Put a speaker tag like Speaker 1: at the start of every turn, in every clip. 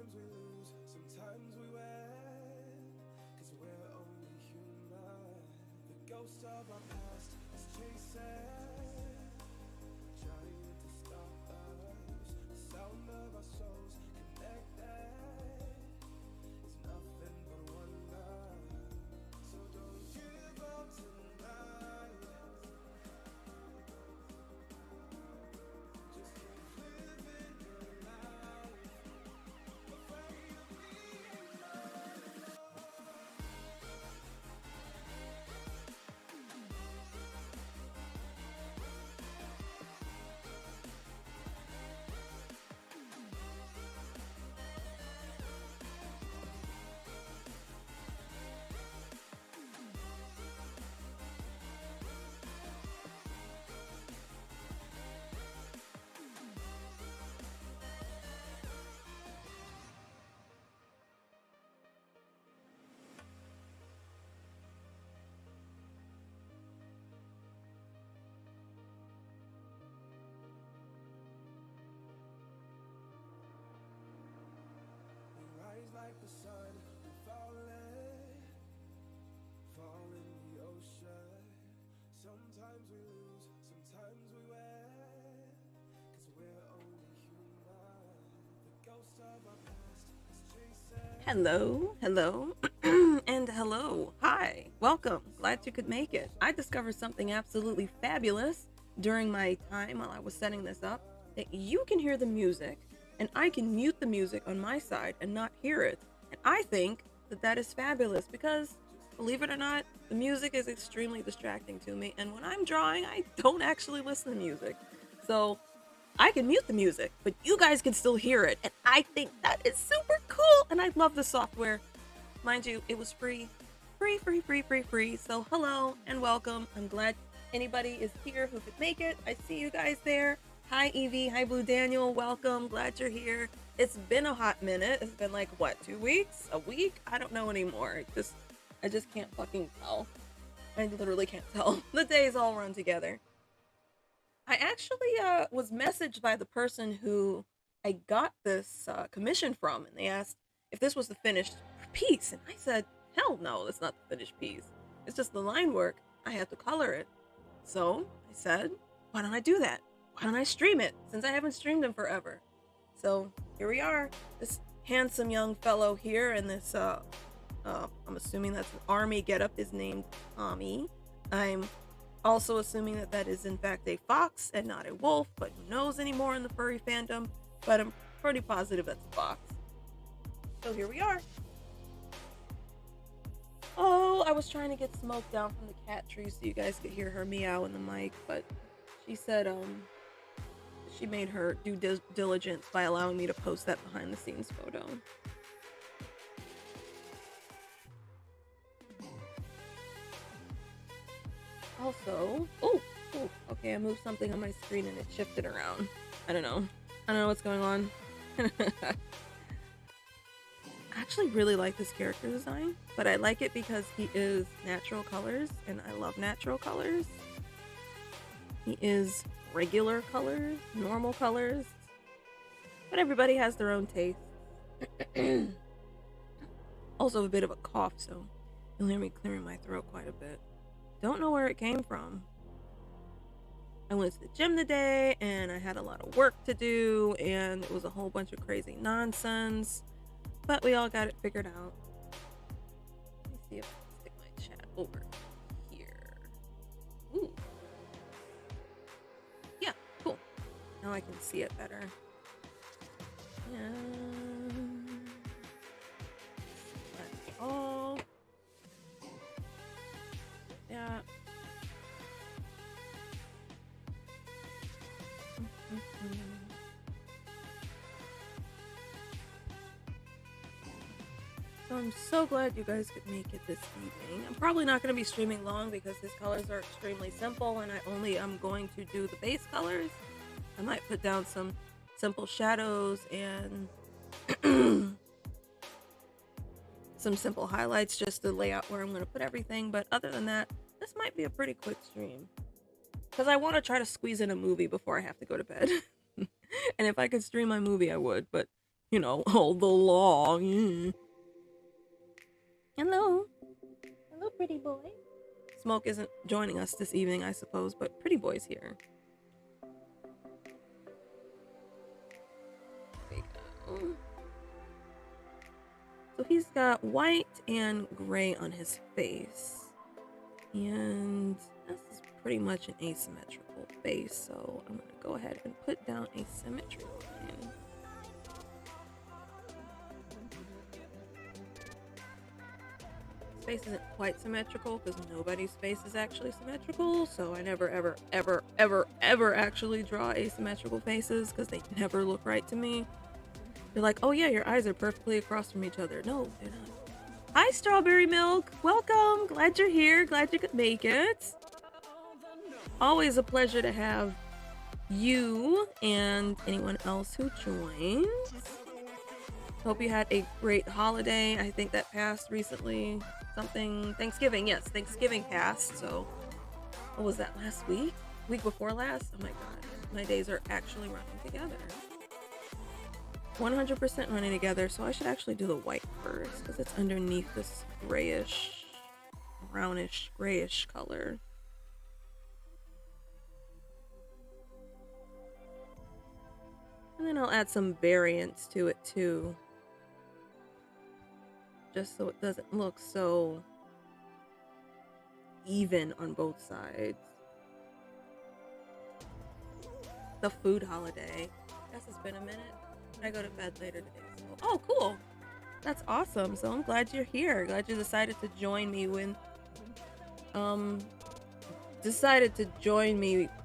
Speaker 1: Sometimes we lose, sometimes we win, 'cause we're only human. The ghost of our past is chasing, trying to stop us. The sound of our souls connected is nothing but one love. So don't give up tonight, just keep living your life, afraid of being alone. We rise like the sun, we fall in the ocean. Sometimes we lose, sometimes we win, 'cause we're only human. The ghost of our past is chasing. Hello, hello, and hello. Hi, welcome. Glad you could make it. I discovered something absolutely fabulous during my time while I was setting this up, that you can hear the music and I can mute the music on my side and not hear it. And I think that that is fabulous because, believe it or not, the music is extremely distracting to me. And when I'm drawing, I don't actually listen to music. So I can mute the music, but you guys can still hear it. And I think that is super cool. And I love the software. Mind you, it was free. Free. So hello and welcome. I'm glad anybody is here who could make it. I see you guys there. Hi Evie, hi Blue Daniel, welcome. Glad you're here. It's been a hot minute. It's been like what, 2 weeks? A week? I don't know anymore. I just can't fucking tell. I literally can't tell. The days all run together. I actually was messaged by the person who I got this commission from, and they asked if this was the finished piece, and I said, hell no, that's not the finished piece. It's just the line work. I have to color it. So I said, why don't I do that? Why don't I stream it, since I haven't streamed in forever? So here we are. This handsome young fellow here in this, I'm assuming that's an army getup, is named Tommy. I'm also assuming that that is in fact a fox and not a wolf, but who knows anymore in the furry fandom? But I'm pretty positive that's a fox. So here we are. Oh, I was trying to get smoke down from the cat tree so you guys could hear her meow in the mic, but she said she made her due diligence by allowing me to post that behind the scenes photo. Also, okay, I moved something on my screen and it shifted around. I don't know what's going on. I actually really like this character design, but I like it because he is natural colors, and I love natural colors. He is regular colors, normal colors, but everybody has their own taste. Also a bit of a cough, so you'll hear me clearing my throat quite a bit. Don't know where it came from. I went to the gym today and I had a lot of work to do, and it was a whole bunch of crazy nonsense, but we all got it figured out. Let me see if I can stick my chat over here. Ooh. Yeah, cool. Now I can see it better. And that's all. Yeah. So I'm so glad you guys could make it this evening. I'm probably not going to be streaming long because his colors are extremely simple, and I only am going to do the base colors. I might put down some simple shadows and some simple highlights just to lay out where I'm going to put everything. But other than that, this might be a pretty quick stream because I want to try to squeeze in a movie before I have to go to bed. And if I could stream my movie, I would, but
Speaker 2: you know, all the law. Mm. Hello. Hello, pretty boy. Smoke isn't joining us this evening, I suppose, but Pretty Boy's here. There we go. So he's got white and gray on his face. And this is pretty much an asymmetrical face, so I'm going to go ahead and put down a symmetry line. His face isn't quite symmetrical because nobody's face is actually symmetrical, so I never ever actually draw asymmetrical faces because they never look right to me. They're like, oh yeah, your eyes are perfectly across from each other. No, they're not. Hi, Strawberry Milk. Welcome. Glad you're here. Glad you could make it. Always a pleasure to have you and anyone else who joined. Hope you had a great holiday. I think that passed recently. Something Thanksgiving. Yes, Thanksgiving passed. So what was that, last week? Week before last? Oh my god. My days are actually running together. 100% running together, so I should actually do the white first because it's underneath this grayish, brownish, grayish color. And then I'll add some variance to it too, just so it doesn't look so even on both sides. The food holiday. Guess it's been a minute. I go to bed later today. So. Oh, cool. That's awesome. So I'm glad you're here. Glad you decided to join me when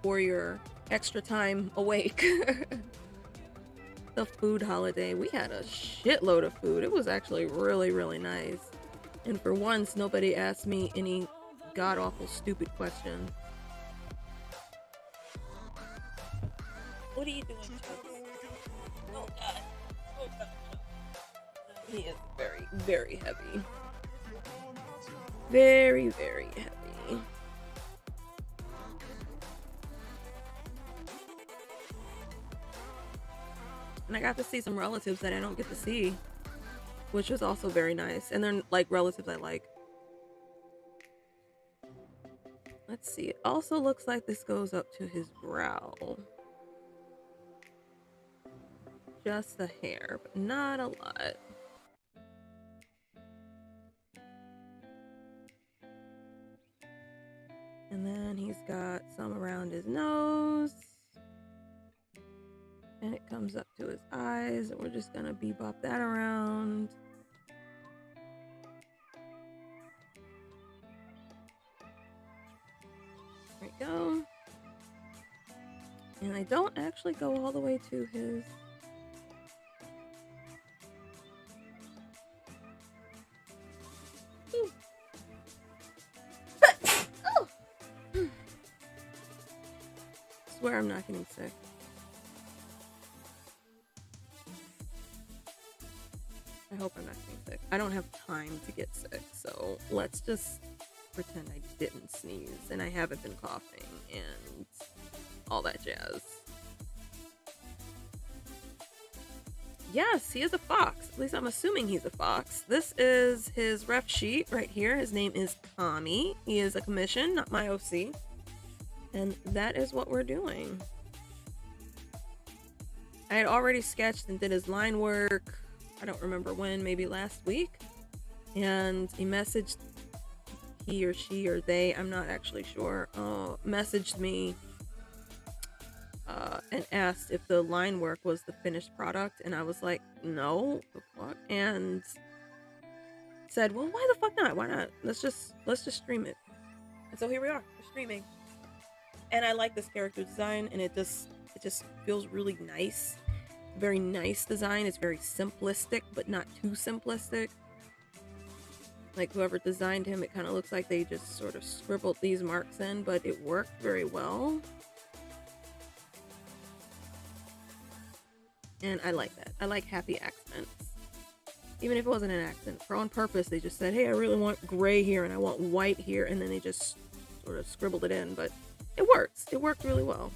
Speaker 2: for your extra time awake. The food holiday. We had a shitload of food. It was actually really, really nice. And for once, nobody asked me any god-awful stupid question. What are you doing, Chubbs? Oh god. Oh god. He is very, very heavy. Very, very heavy. And I got to see some relatives that I don't get to see, which was also very nice. And they're like relatives I like. Let's see. It also looks like this goes up to his brow. Just a hair, but not a lot. And then he's got some around his nose. And it comes up to his eyes, and we're just gonna bebop that around. There we go. And I don't actually go all the way to his... Oh! Swear I'm not getting sick. I hope I'm not getting sick. I don't have time to get sick, so let's just pretend I didn't sneeze and I haven't been coughing and all that jazz. Yes, he is a fox. At least I'm assuming he's a fox. This is his ref sheet right here. His name is Tommy. He is a commission, not my OC. And that is what we're doing. I had already sketched and did his line work. I don't remember when, maybe last week. And he messaged, he or she or they, I'm not actually sure, messaged me and asked if the line work was the finished product. And I was like, no, the fuck? And said, well, why the fuck not? Why not? Let's just stream it. And so here we are, we're streaming. And I like this character design, and it just feels really nice. Very nice design. It's very simplistic, but not too simplistic. Like whoever designed him, it kind of looks like they just sort of scribbled these marks in, but it worked very well. And I like that. I like happy accents. Even if it wasn't an accent. For on purpose, they just said, hey, I really want gray here and I want white here, and then they just sort of scribbled it in, but it works. It worked really well.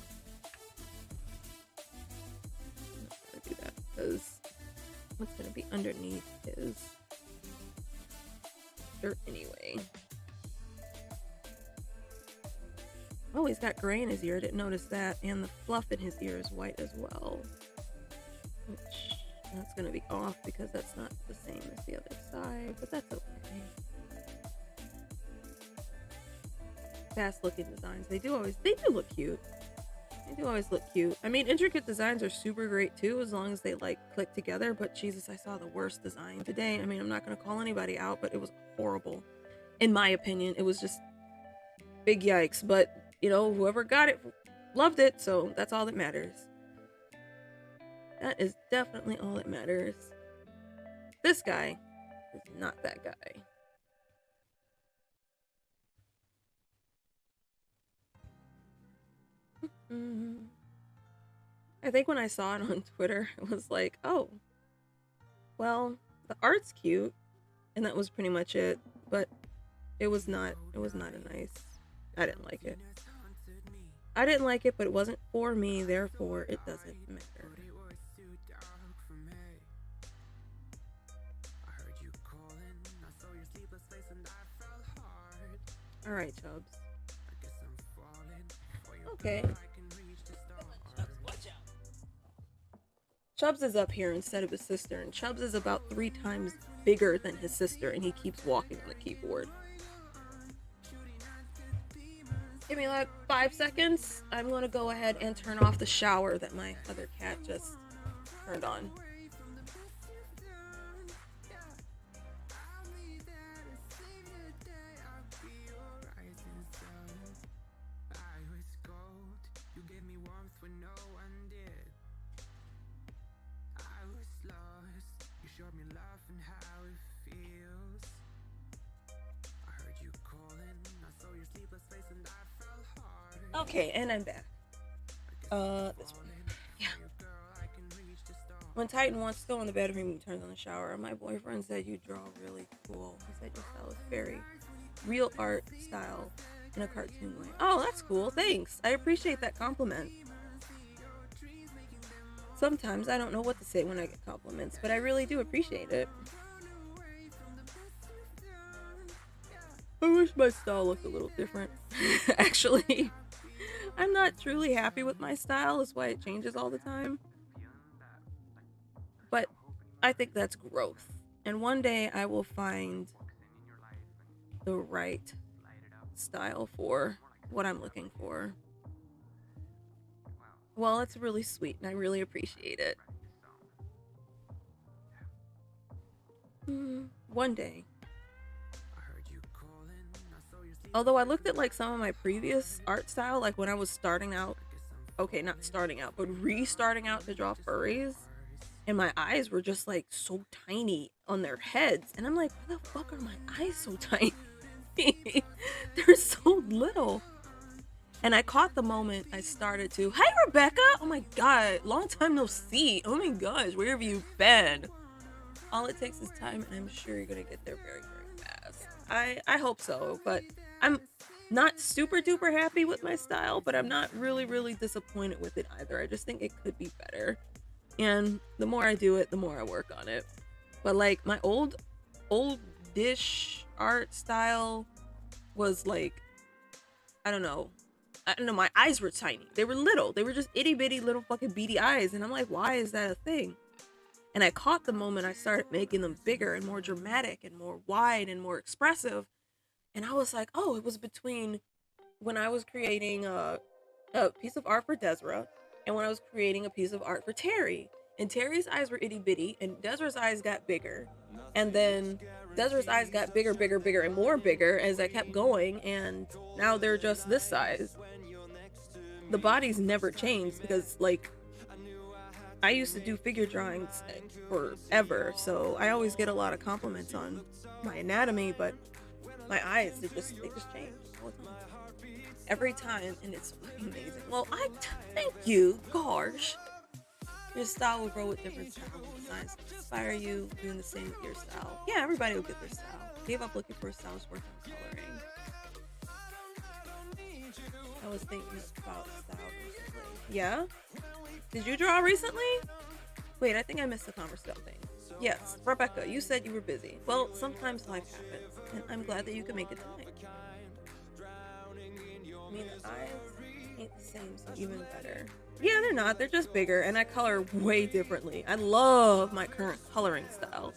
Speaker 2: I'm not gonna do that because what's gonna be underneath his shirt anyway. Oh, he's got gray in his ear. I didn't notice that. And the fluff in his ear is white as well. Which, that's going to be off because that's not the same as the other side. But that's okay. Fast looking designs. They do look cute. They do always look cute. I mean, intricate designs are super great too, as long as they like click together. But Jesus, I saw the worst design today. I mean, I'm not going to call anybody out, but it was horrible. In my opinion, it was just big yikes. But you know, whoever got it loved it, so that's all that matters. That is definitely all that matters. This guy is not that guy. I think when I saw it on Twitter, it was like, oh, well, the art's cute, and that was pretty much it, but it was not a nice, I didn't like it. I didn't like it, but it wasn't for me, therefore it doesn't matter. Alright, Chubbs. Okay. Chubbs is up here instead of his sister, and Chubbs is about 3 times bigger than his sister, and he keeps walking on the keyboard. Give me like 5 seconds. I'm gonna go ahead and turn off the shower that my other cat just turned on. Okay, and I'm back. This one. Yeah. When Titan wants to go in the bedroom, he turns on the shower. My boyfriend said you draw really cool. He said your style is very real art style in a cartoon way. Oh, that's cool. Thanks. I appreciate that compliment. Sometimes I don't know what to say when I get compliments, but I really do appreciate it. I wish my style looked a little different. Actually, I'm not truly happy with my style. That's why it changes all the time. But I think that's growth. And one day I will find the right style for what I'm looking for. Well, it's really sweet and I really appreciate it. One day. Although I looked at like some of my previous art style, like when I was starting out, okay, not starting out, but restarting out to draw furries, and my eyes were just like so tiny on their heads, and I'm like, why the fuck are my eyes so tiny? They're so little. And I caught the moment I started to, hey Rebecca, oh my god, long time no see, oh my gosh, where have you been? All it takes is time, and I'm sure you're gonna get there very, very fast. I hope so, but I'm not super duper happy with my style, but I'm not really, really disappointed with it either. I just think it could be better. And the more I do it, the more I work on it. But like my old-ish art style was like, I don't know, my eyes were tiny. They were little. They were just itty bitty little fucking beady eyes. And I'm like, why is that a thing? And I caught the moment I started making them bigger and more dramatic and more wide and more expressive. And I was like, oh, it was between when I was creating a piece of art for Desra and when I was creating a piece of art for Terry. And Terry's eyes were itty bitty and Desra's eyes got bigger. And then Desra's eyes got bigger, bigger, bigger, and more bigger as I kept going. And now they're just this size. The bodies never changed because, like, I used to do figure drawings forever. So I always get a lot of compliments on my anatomy, but my eyes, they just change all the time. Every time, and it's fucking amazing. Well, thank you, gosh. Your style will grow with different styles and designs to inspire you, doing the same with your style. Yeah, everybody will get their style. Gave up looking for a style, working on coloring. I was thinking about style recently. Yeah? Did you draw recently? Wait, I think I missed the conversation thing. Yes, Rebecca, you said you were busy. Well, sometimes life happens, and I'm glad that you could make it tonight. I mean, the eyes ain't the same, so even better. Yeah, they're not. They're just bigger, and I color way differently. I love my current coloring style.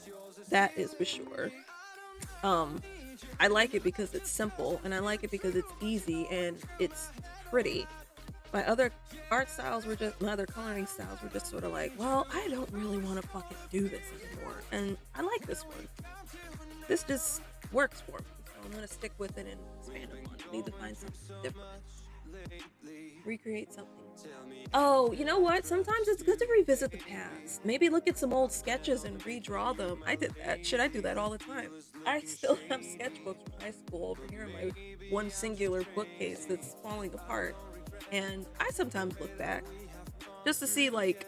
Speaker 2: That is for sure. Um, I like it because it's simple, and I like it because it's easy and it's pretty. My other my other coloring styles were just sort of like, well, I don't really want to fucking do this anymore. And I like this one. This just works for me. So I'm going to stick with it and expand upon it. I need to find something different. Recreate something. Oh, you know what? Sometimes it's good to revisit the past. Maybe look at some old sketches and redraw them. I did that. Shit, I do that all the time. I still have sketchbooks from high school over here in my one singular bookcase that's falling apart. And I sometimes look back just to see, like,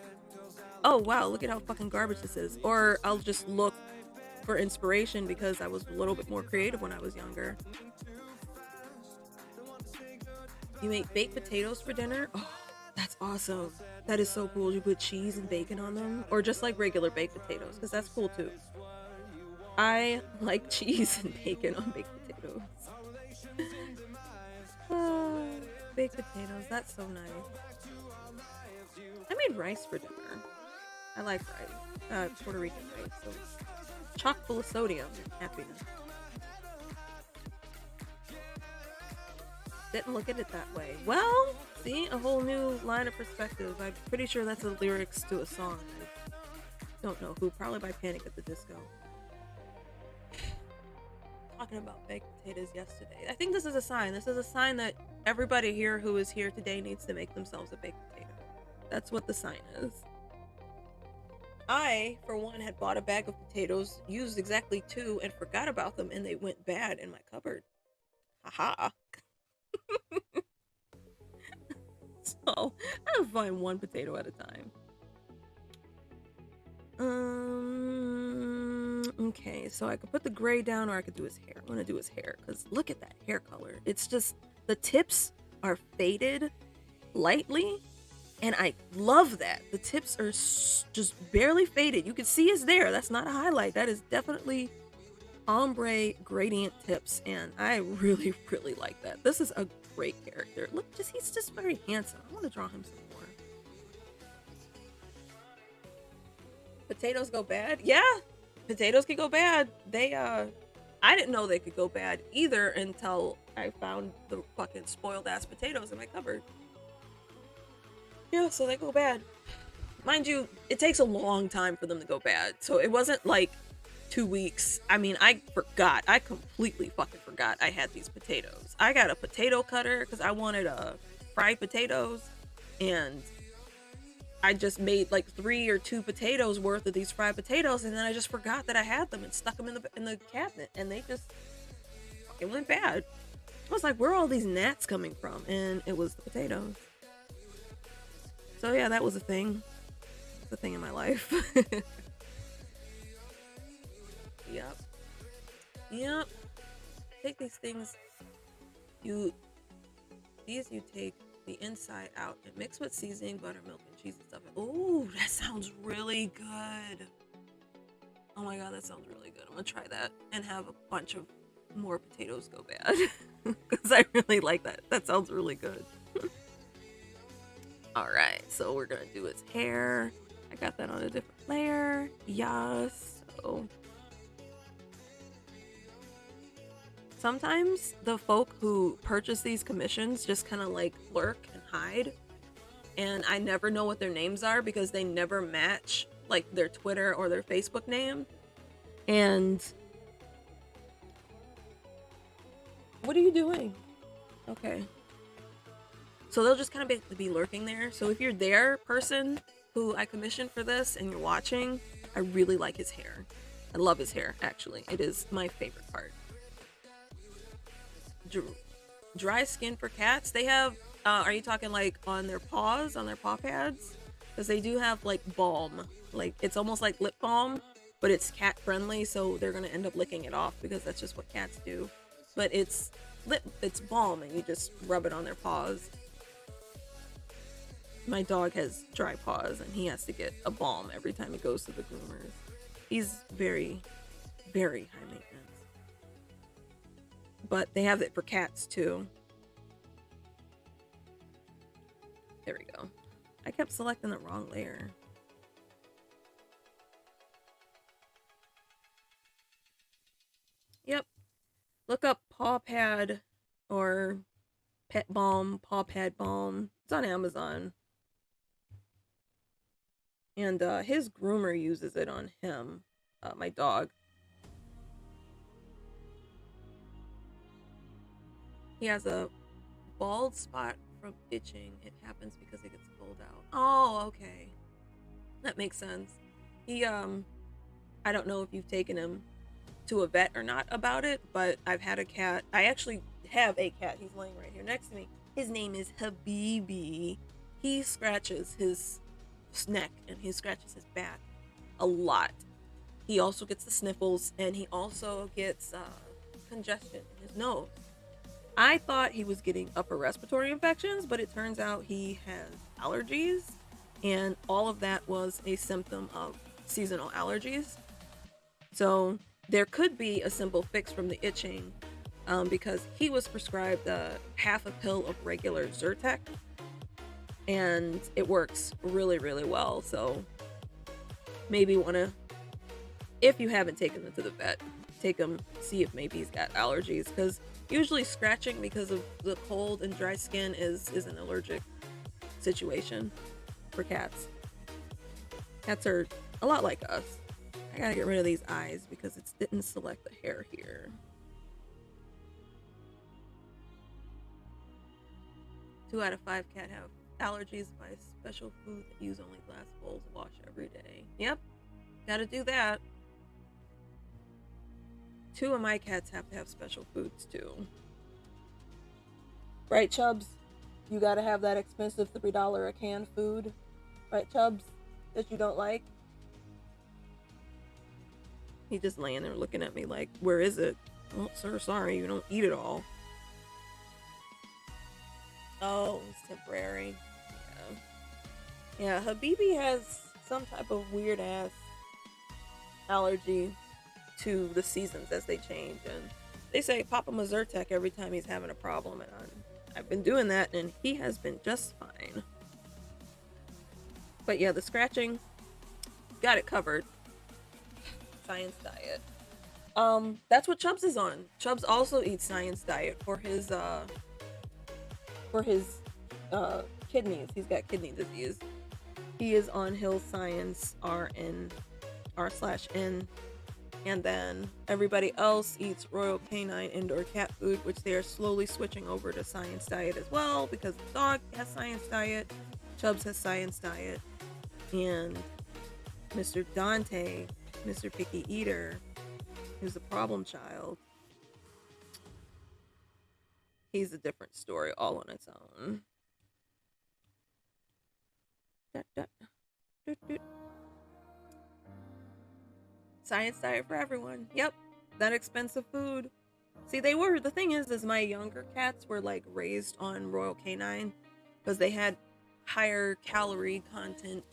Speaker 2: oh wow, look at how fucking garbage this is. Or I'll just look for inspiration because I was a little bit more creative when I was younger. You make baked potatoes for dinner? Oh, that's awesome. That is so cool. You put cheese and bacon on them, or just like regular baked potatoes, because that's cool too. I like cheese and bacon on baked potatoes. Baked potatoes, that's so nice. I made rice for dinner. I like rice. Puerto Rican rice, so chock full of sodium and happiness. Didn't look at it that way. Well, see, a whole new line of perspective. I'm pretty sure that's the lyrics to a song. I don't know who, probably by Panic at the Disco. Talking about baked potatoes yesterday. I think this is a sign. This is a sign that everybody here who is here today needs to make themselves a baked potato. That's what the sign is. I, for one, had bought a bag of potatoes, used exactly 2, and forgot about them, and they went bad in my cupboard. Haha. So, I'll find one potato at a time. Okay, so I could put the gray down or I could do his hair. I'm gonna do his hair, because look at that hair color. It's just, the tips are faded lightly, and I love that. The tips are just barely faded. You can see it's there. That's not a highlight. That is definitely ombre gradient tips, and I really, really like that. This is a great character. Look, he's just very handsome. I want to draw him some more. Potatoes go bad? Yeah, potatoes can go bad. I didn't know they could go bad either until I found the fucking spoiled ass potatoes in my cupboard. Yeah, so they go bad. Mind you, it takes a long time for them to go bad. So it wasn't like 2 weeks. I mean, I forgot. I completely fucking forgot I had these potatoes. I got a potato cutter because I wanted fried potatoes, and I just made like 3 or 2 potatoes worth of these fried potatoes, and then I just forgot that I had them and stuck them in the cabinet, and they just fucking went bad. I was like, where are all these gnats coming from? And it was the potatoes. So yeah, that was a thing. It's a thing in my life. Yep. Take these things. You take the inside out and mix with seasoning, buttermilk, and cheese and stuff. Ooh, that sounds really good. Oh my god, that sounds really good. I'm gonna try that and have a bunch of more potatoes go bad. Because I really like that. That sounds really good. Alright, so we're gonna do his hair. I got that on a different layer. Yes. So sometimes the folk who purchase these commissions just kind of like lurk and hide, and I never know what their names are because they never match like their Twitter or their Facebook name. And what are you doing? Okay, so they'll just kind of be lurking there. So if you're their person who I commissioned for this and you're watching, I really like his hair. I love his hair, actually. It is my favorite part. Dry skin for cats. They have, are you talking like on their paws, on their paw pads? Because they do have like balm. Like, it's almost like lip balm, but it's cat friendly, so they're gonna end up licking it off because that's just what cats do. But it's balm, and you just rub it on their paws. My dog has dry paws, and he has to get a balm every time he goes to the groomers. He's very, very high maintenance. But they have it for cats too. There we go. I kept selecting the wrong layer. Yep. Look up Paw Pad or Pet Balm, Paw Pad Balm. It's on Amazon. And his groomer uses it on him, my dog. He has a bald spot from itching. It happens because he gets pulled out. Oh, okay. That makes sense. He, I don't know if you've taken him to a vet or not about it, but I've had a cat. I actually have a cat. He's laying right here next to me. His name is Habibi. He scratches his neck and he scratches his back a lot. He also gets the sniffles and he also gets congestion in his nose. I thought he was getting upper respiratory infections, but it turns out he has allergies, and all of that was a symptom of seasonal allergies. So there could be a simple fix from the itching, because he was prescribed half a pill of regular Zyrtec, and it works really, really well. So maybe if you haven't taken him to the vet, take him, see if maybe he's got allergies, because usually scratching because of the cold and dry skin is an allergic situation for cats. Cats are a lot like us. I gotta get rid of these eyes because it didn't select the hair here. 2 out of 5 cat have allergies by special food that use only glass bowls, wash every day. Yep, gotta do that. 2 of my cats have to have special foods too. Right, Chubbs? You gotta have that expensive $3 a can food. Right, Chubbs? That you don't like? He just laying there looking at me like, where is it? Oh, sir, sorry, you don't eat it all. Oh, it's temporary. Yeah, Habibi has some type of weird ass allergy to the seasons as they change, and they say pop him a Zyrtec every time he's having a problem, and I've been doing that and he has been just fine. But yeah, the scratching, got it covered. Science diet. That's what Chubbs is on. Chubbs also eats Science diet for his kidneys. He's got kidney disease. He is on Hill Science R/N, and then everybody else eats Royal Canine indoor cat food, which they are slowly switching over to Science diet as well, because the dog has Science diet, Chubbs has Science diet, and Mr. Dante, Mr. Picky Eater, who's a problem child, he's a different story all on its own. Science diet for everyone. Yep, that expensive food. See, the thing is my younger cats were like raised on Royal Canine because they had higher calorie content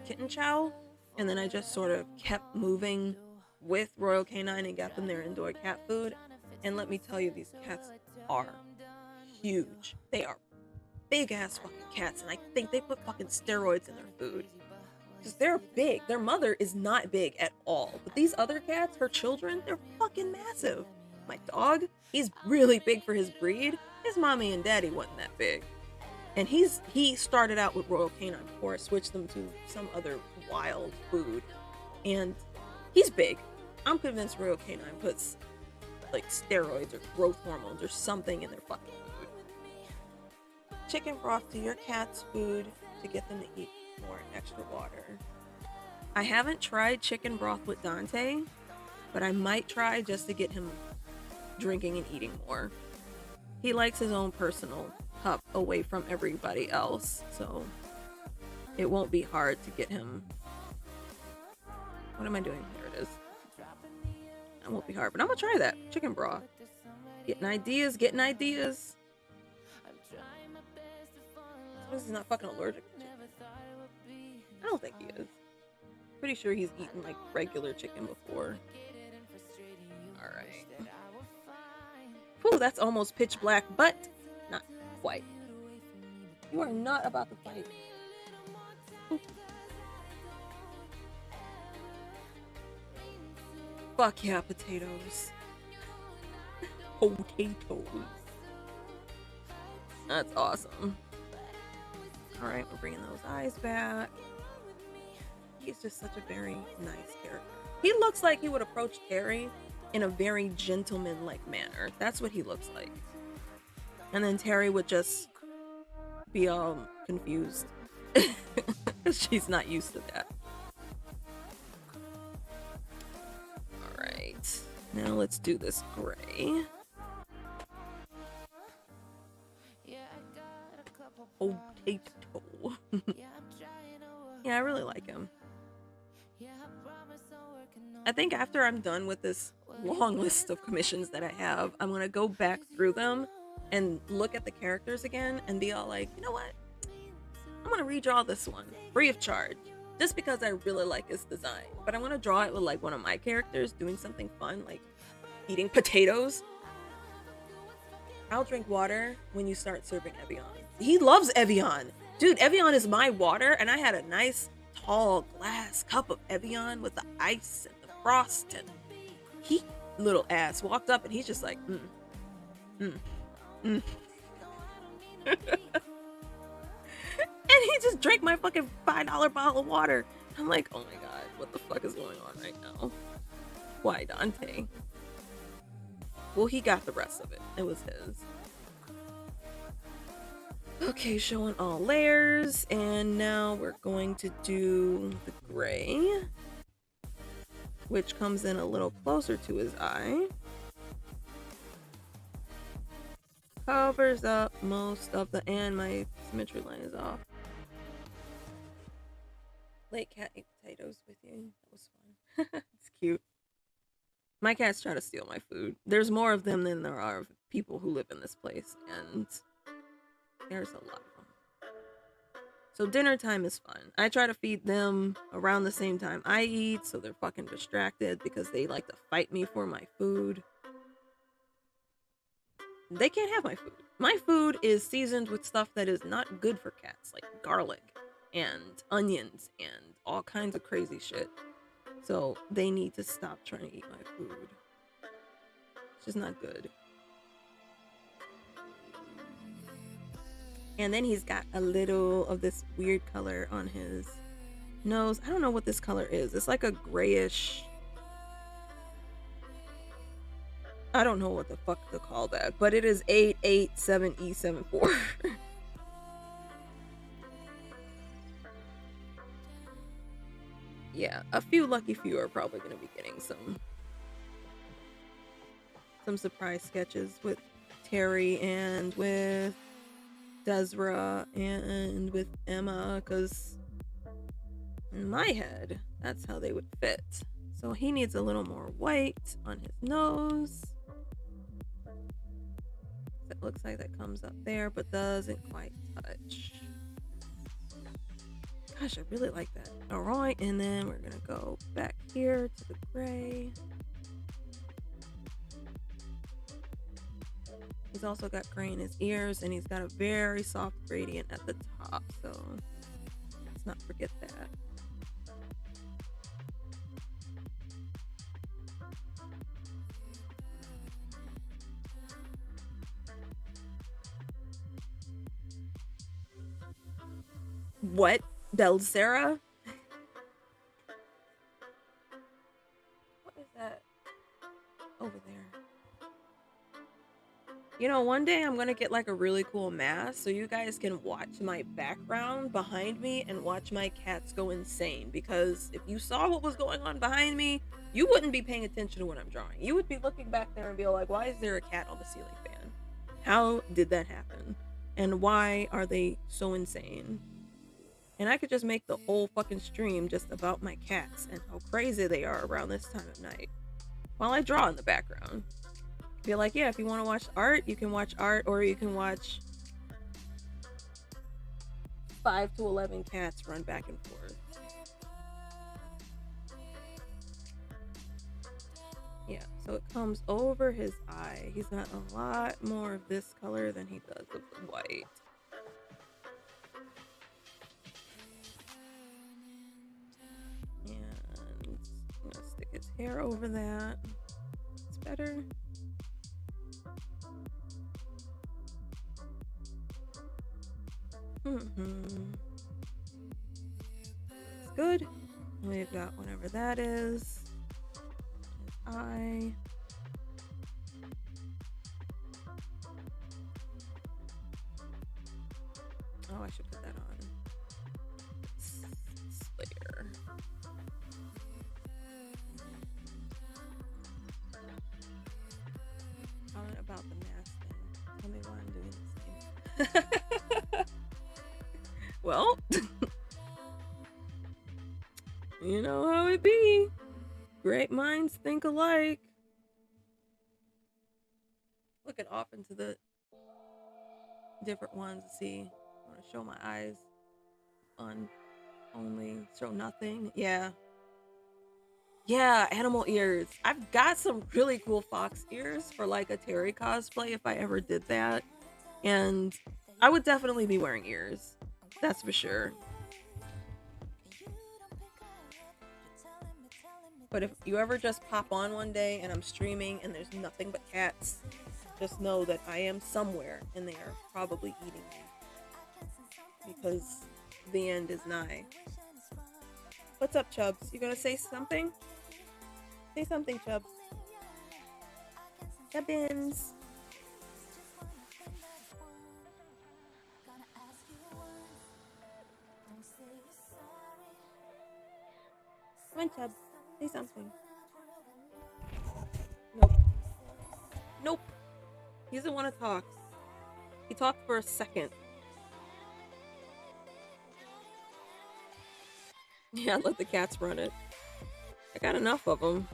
Speaker 2: kitten chow, and then I just sort of kept moving with Royal Canine and got them their indoor cat food. And let me tell you, these cats are huge. They are big ass fucking cats, and I think they put fucking steroids in their food. Because they're big. Their mother is not big at all. But these other cats, her children, they're fucking massive. My dog, he's really big for his breed. His mommy and daddy wasn't that big. And he started out with Royal Canine before I switched them to some other wild food. And he's big. I'm convinced Royal Canine puts like steroids or growth hormones or something in their fucking food. Chicken broth to your cat's food to get them to eat more extra water. I haven't tried chicken broth with Dante, but I might try just to get him drinking and eating more. He likes his own personal cup away from everybody else, so it won't be hard to get him. What am I doing? Here it is. It won't be hard, but I'm gonna try that chicken broth. Getting ideas. He's not fucking allergic to chicken. I don't think he is. pretty sure he's eaten like regular chicken before. Alright. Whew, that's almost pitch black, but not quite. You are not about to fight. Ooh. Fuck yeah, potatoes. Potatoes. That's awesome. Alright, we're bringing those eyes back. He's just such a very nice character. He looks like he would approach Terry in a very gentleman-like manner. That's what he looks like. And then Terry would just be all confused. She's not used to that. Alright. Now let's do this gray. Potato. Yeah, I really like him. I think after I'm done with this long list of commissions that I have, I'm gonna go back through them and look at the characters again and be all like, you know what? I'm gonna redraw this one free of charge, just because I really like his design. But I want to draw it with like one of my characters doing something fun, like eating potatoes. I'll drink water when you start serving Evian. He loves Evian. Dude, Evian is my water, and I had a nice tall glass cup of Evian with the ice and the frost, and he, little ass, walked up and he's just like, and he just drank my fucking $5 bottle of water. I'm like, oh my god, what the fuck is going on right now? Why, Dante? Well, he got the rest of it. It was his. Okay, showing all layers, and now we're going to do the gray, which comes in a little closer to his eye. Covers up most of the, and my symmetry line is off. Late cat ate potatoes with you. That was fun. It's cute. My cats try to steal my food. There's more of them than there are of people who live in this place, and there's a lot of them. So dinner time is fun. I try to feed them around the same time I eat, so they're fucking distracted because they like to fight me for my food. They can't have my food. My food is seasoned with stuff that is not good for cats, like garlic and onions and all kinds of crazy shit. So they need to stop trying to eat my food. It's just not good. And then he's got a little of this weird color on his nose. I don't know what this color is. It's like a grayish... I don't know what the fuck to call that, but it is 887E74. Yeah, a few lucky few are probably going to be getting some surprise sketches with Terry and with Desra and with Emma, because in my head, that's how they would fit. So he needs a little more white on his nose. It looks like that comes up there, but doesn't quite touch. Gosh, I really like that. All right, and then we're gonna go back here to the gray. He's also got gray in his ears, and he's got a very soft gradient at the top, so let's not forget that. What? Belzera? What is that over there? You know, one day I'm gonna get like a really cool mask so you guys can watch my background behind me and watch my cats go insane, because if you saw what was going on behind me, you wouldn't be paying attention to what I'm drawing. You would be looking back there and be like, why is there a cat on the ceiling fan? How did that happen? And why are they so insane? And I could just make the whole fucking stream just about my cats and how crazy they are around this time of night while I draw in the background. Be like, yeah, if you want to watch art, you can watch art, or you can watch 5 to 11 cats run back and forth. So it comes over his eye. He's got a lot more of this color than he does of the white. And I'm gonna stick his hair over that. It's better. That's good. We've got whatever that is. Eye. Oh, I should put that on. Slayer. Tell me about the mask thing. Tell me why I'm doing this thing. Well, you know how it be. Great minds think alike. Looking off into the different ones to see. I want to show my eyes on only, show nothing. Yeah. Yeah, animal ears. I've got some really cool fox ears for like a Terry cosplay if I ever did that. And I would definitely be wearing ears. That's for sure. But if you ever just pop on one day and I'm streaming and there's nothing but cats, just know that I am somewhere and they are probably eating me. Because the end is nigh. What's up, Chubbs? You gonna say something? Say something, Chubbs. Chubbins. Come on, Chubbs. Say something. Nope. Nope. He doesn't want to talk. He talked for a second. Yeah, let the cats run it. I got enough of them.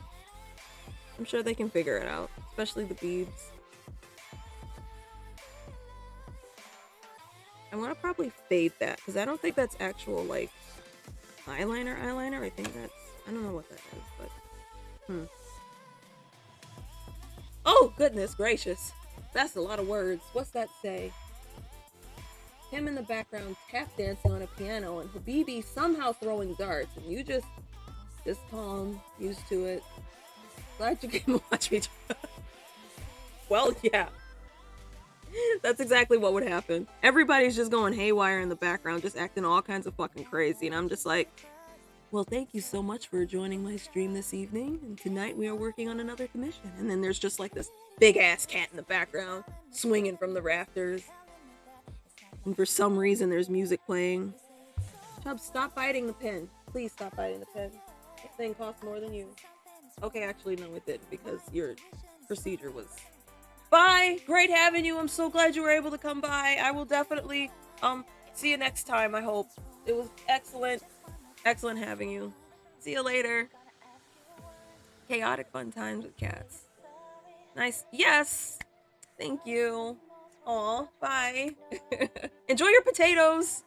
Speaker 2: I'm sure they can figure it out, especially the beads. I want to probably fade that because I don't think that's actual like eyeliner. I think that's, I don't know what that is, but Oh goodness gracious, that's a lot of words. What's that say? Him in the background tap dancing on a piano and Habibi somehow throwing darts, and you just calm, used to it. Glad you came to watch me. Well, yeah. That's exactly what would happen. Everybody's just going haywire in the background, just acting all kinds of fucking crazy, and I'm just like, well, thank you so much for joining my stream this evening, and tonight we are working on another commission. And then there's just like this big-ass cat in the background, swinging from the rafters. And for some reason, there's music playing. Chubbs, stop biting the pen. Please stop biting the pen. This thing costs more than you. Okay, actually, no, it didn't, because your procedure was... Bye! Great having you. I'm so glad you were able to come by. I will definitely, see you next time, I hope. It was excellent. Excellent having you. See you later. Chaotic fun times with cats. Nice. Yes! Thank you. Aw, bye. Enjoy your potatoes!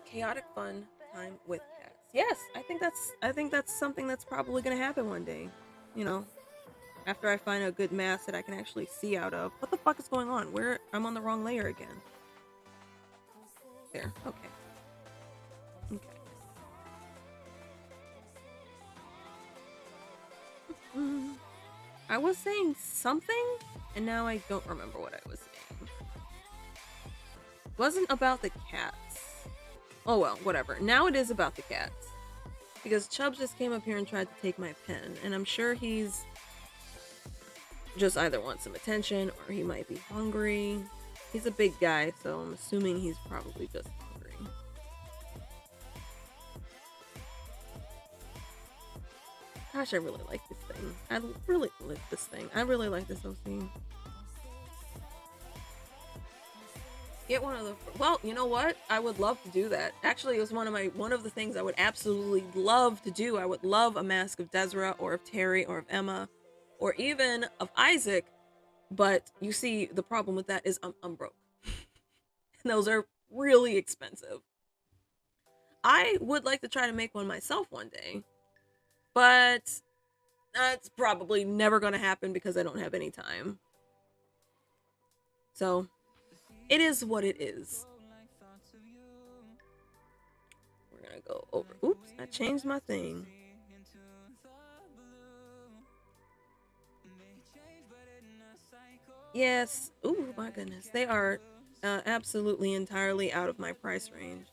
Speaker 2: Chaotic fun time with cats. Yes, I think that's something that's probably gonna happen one day. You know, after I find a good mask that I can actually see out of. What the fuck is going on? I'm on the wrong layer again. There, okay. Okay. I was saying something, and now I don't remember what I was saying. It wasn't about the cats. Oh well, whatever. Now it is about the cats. Because Chubbs just came up here and tried to take my pen, and I'm sure he's just either wants some attention or he might be hungry. He's a big guy, so I'm assuming he's probably just hungry. Gosh, I really like this thing. I really like this thing. I really like this OC. Get one of the... Well, you know what? I would love to do that. Actually, it was one of the things I would absolutely love to do. I would love a mask of Desra, or of Terry, or of Emma, or even of Isaac. But you see, the problem with that is I'm broke. And those are really expensive. I would like to try to make one myself one day, but that's probably never going to happen because I don't have any time. So it is what it is. We're going to go over. Oops, I changed my thing. Yes. Oh my goodness. They are absolutely entirely out of my price range.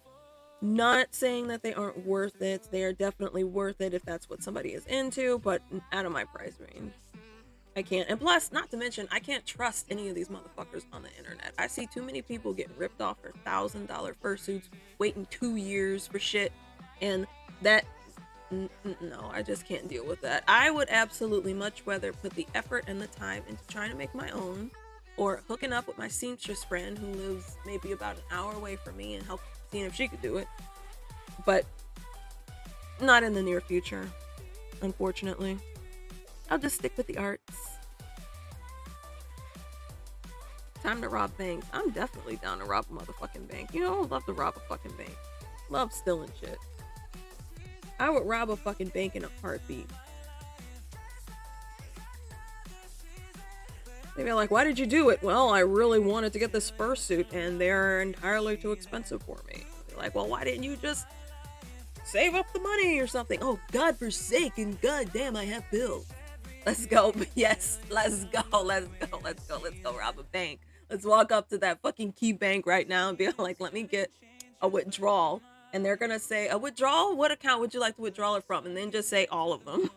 Speaker 2: Not saying that they aren't worth it. They are definitely worth it if that's what somebody is into, but out of my price range. I can't. And plus, not to mention, I can't trust any of these motherfuckers on the internet. I see too many people getting ripped off for $1,000 fursuits, waiting 2 years for shit, and that, no, I just can't deal with that. I would absolutely much rather put the effort and the time into trying to make my own, or hooking up with my seamstress friend who lives maybe about an hour away from me and help seeing if she could do it. But not in the near future, unfortunately. I'll just stick with the arts. Time to rob banks. I'm definitely down to rob a motherfucking bank. You know, I love to rob a fucking bank. Love stealing shit. I would rob a fucking bank in a heartbeat. They'd be like, why did you do it? Well, I really wanted to get this fursuit and they're entirely too expensive for me. They're like, well, why didn't you just save up the money or something? Oh, God forsaken, goddamn, I have bills. Let's go. Yes, let's go. Let's go. Let's go. Let's go rob a bank. Let's walk up to that fucking key bank right now and be like, let me get a withdrawal. And they're going to say, a withdrawal? What account would you like to withdraw it from? And then just say all of them.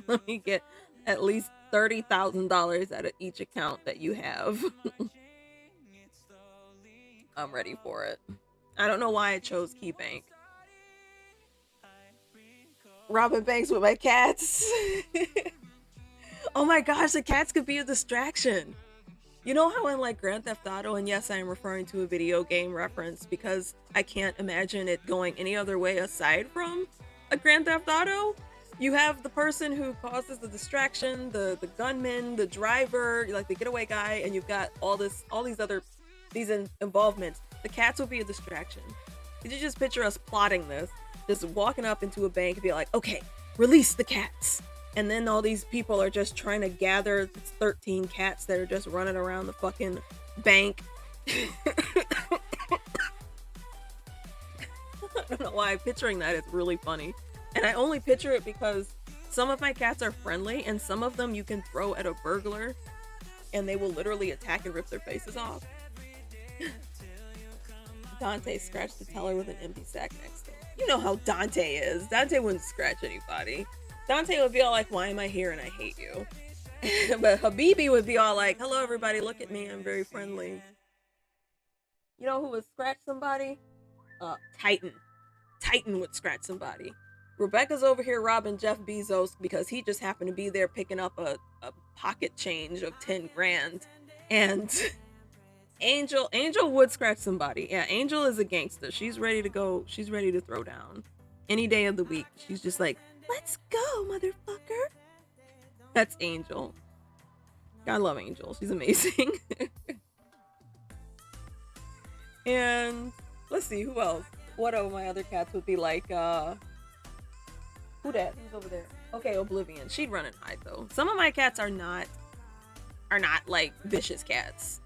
Speaker 2: Let me get at least $30,000 out of each account that you have. I'm ready for it. I don't know why I chose Key Bank. Robbing banks with my cats. Oh my gosh, the cats could be a distraction. You know how in like Grand Theft Auto, and yes, I am referring to a video game reference because I can't imagine it going any other way aside from a Grand Theft Auto. You have the person who causes the distraction, the gunman, the driver, like the getaway guy, and you've got all these involvements. The cats will be a distraction. Could you just picture us plotting this? Just walking up into a bank and be like, okay, release the cats. And then all these people are just trying to gather 13 cats that are just running around the fucking bank. I don't know why I'm picturing that. It's really funny. And I only picture it because some of my cats are friendly and some of them you can throw at a burglar and they will literally attack and rip their faces off. Dante scratched the teller with an empty sack next to him. You know how Dante is. Dante wouldn't scratch anybody. Dante would be all like, why am I here and I hate you? But Habibi would be all like, hello everybody, look at me, I'm very friendly. You know who would scratch somebody? Titan. Titan would scratch somebody. Rebecca's over here robbing Jeff Bezos because he just happened to be there picking up a pocket change of 10 grand. And Angel would scratch somebody. Yeah, Angel is a gangster. She's ready to go. She's ready to throw down. Any day of the week. She's just like, let's go, motherfucker. That's Angel. I love Angel. She's amazing. And let's see, who else? What of my other cats would be like, who that? Who's over there? Okay, Oblivion. She'd run and hide though. Some of my cats are not like vicious cats.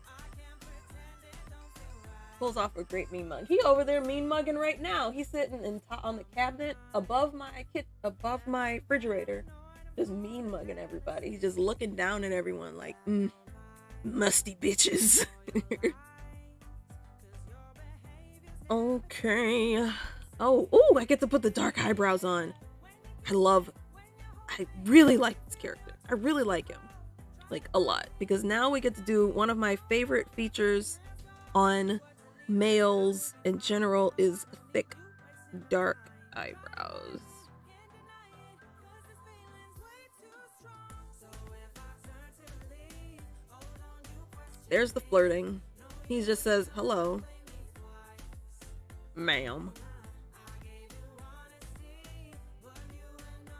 Speaker 2: Pulls off a great mean mug. He over there mean mugging right now. He's sitting on the cabinet above my refrigerator, just mean mugging everybody. He's just looking down at everyone like, musty bitches. Okay. Oh, I get to put the dark eyebrows on. I really like this character. I really like him. Like, a lot. Because now we get to do one of my favorite features on males in general is thick, dark eyebrows. There's the flirting. He just says, hello, ma'am.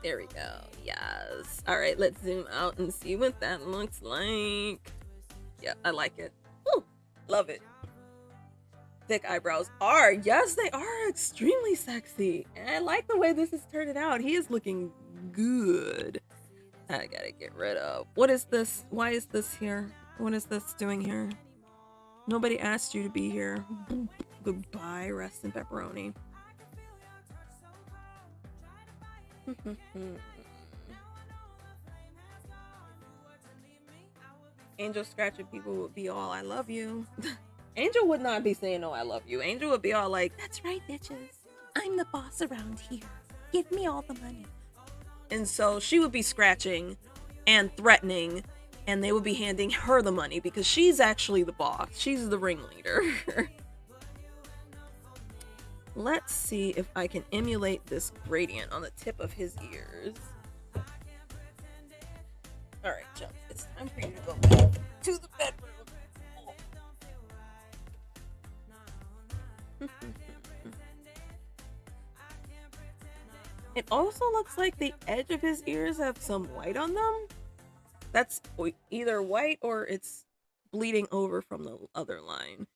Speaker 2: There we go. Yes. All right, let's zoom out and see what that looks like. Yeah, I like it. Ooh, love it. thick eyebrows are. Yes, they are extremely sexy. And I like the way this is turning out. He is looking good. I gotta get rid of. What is this? Why is this here? What is this doing here? Nobody asked you to be here. Goodbye, rest in pepperoni. Angel scratching people would be all, I love you. Angel would not be saying, no, I love you. Angel would be all like, that's right, bitches. I'm the boss around here. Give me all the money. And so she would be scratching and threatening, and they would be handing her the money because she's actually the boss. She's the ringleader. Let's see if I can emulate this gradient on the tip of his ears. Alright, Jump, it's time for you to go back to the bedroom. It also looks like the edge of his ears have some white on them. That's either white or it's bleeding over from the other line.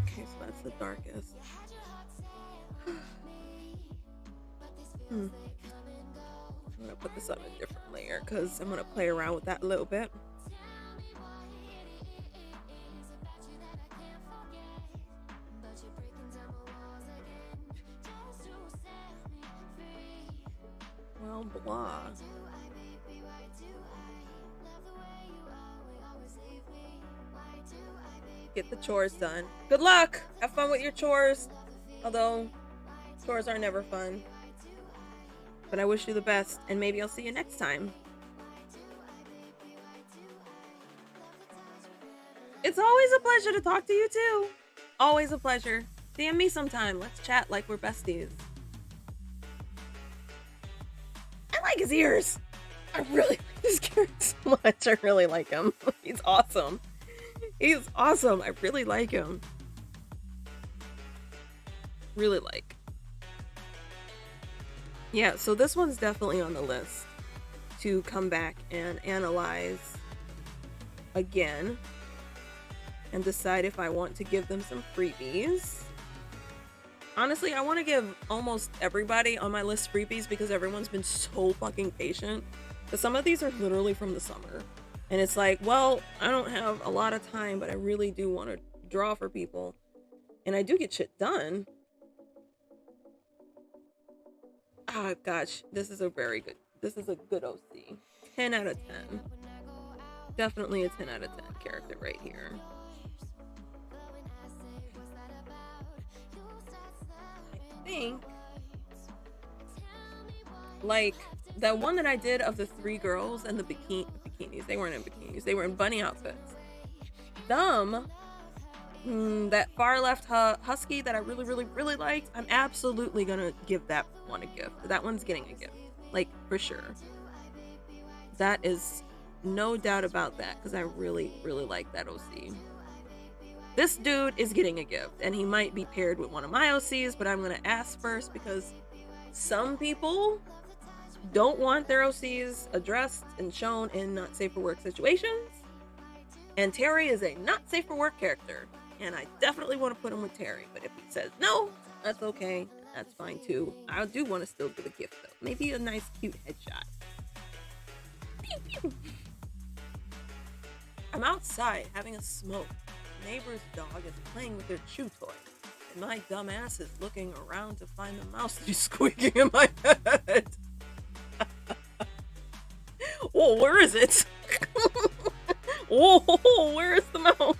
Speaker 2: Okay, so that's the darkest. I'm gonna put this on a different layer because I'm gonna play around with that a little bit. Well, blah. Get the chores done. Good luck! Have fun with your chores. Although, chores are never fun. But I wish you the best, and maybe I'll see you next time. It's always a pleasure to talk to you too. Always a pleasure. DM me sometime. Let's chat like we're besties. I like his ears. I really like his character so much. I really like him. He's awesome. He's awesome. I really like him. Really like. Yeah, so this one's definitely on the list to come back and analyze again and decide if I want to give them some freebies. Honestly, I want to give almost everybody on my list freebies because everyone's been so fucking patient. But some of these are literally from the summer. And it's like, well, I don't have a lot of time, but I really do want to draw for people. And I do get shit done. Oh gosh, this is a good OC. 10 out of 10. Definitely a 10 out of 10 character right here. I think, like, that one that I did of the 3 girls and the bikinis, they weren't in bikinis, they were in bunny outfits. That far left husky that I really liked, I'm absolutely gonna give that one a gift. That one's getting a gift, like, for sure. That is no doubt about that, because I really like that OC. This dude is getting a gift, and he might be paired with one of my OCs, but I'm gonna ask first because some people don't want their OCs addressed and shown in not safe for work situations. And Terry is a not safe for work character. And I definitely want to put him with Terry. But if he says no, that's okay. That's fine too. I do want to still give a gift though. Maybe a nice cute headshot. Pew, pew. I'm outside having a smoke. Neighbor's dog is playing with their chew toy. And my dumb ass is looking around to find the mouse that is squeaking in my head. Oh, where is it? Oh, where is the mouse?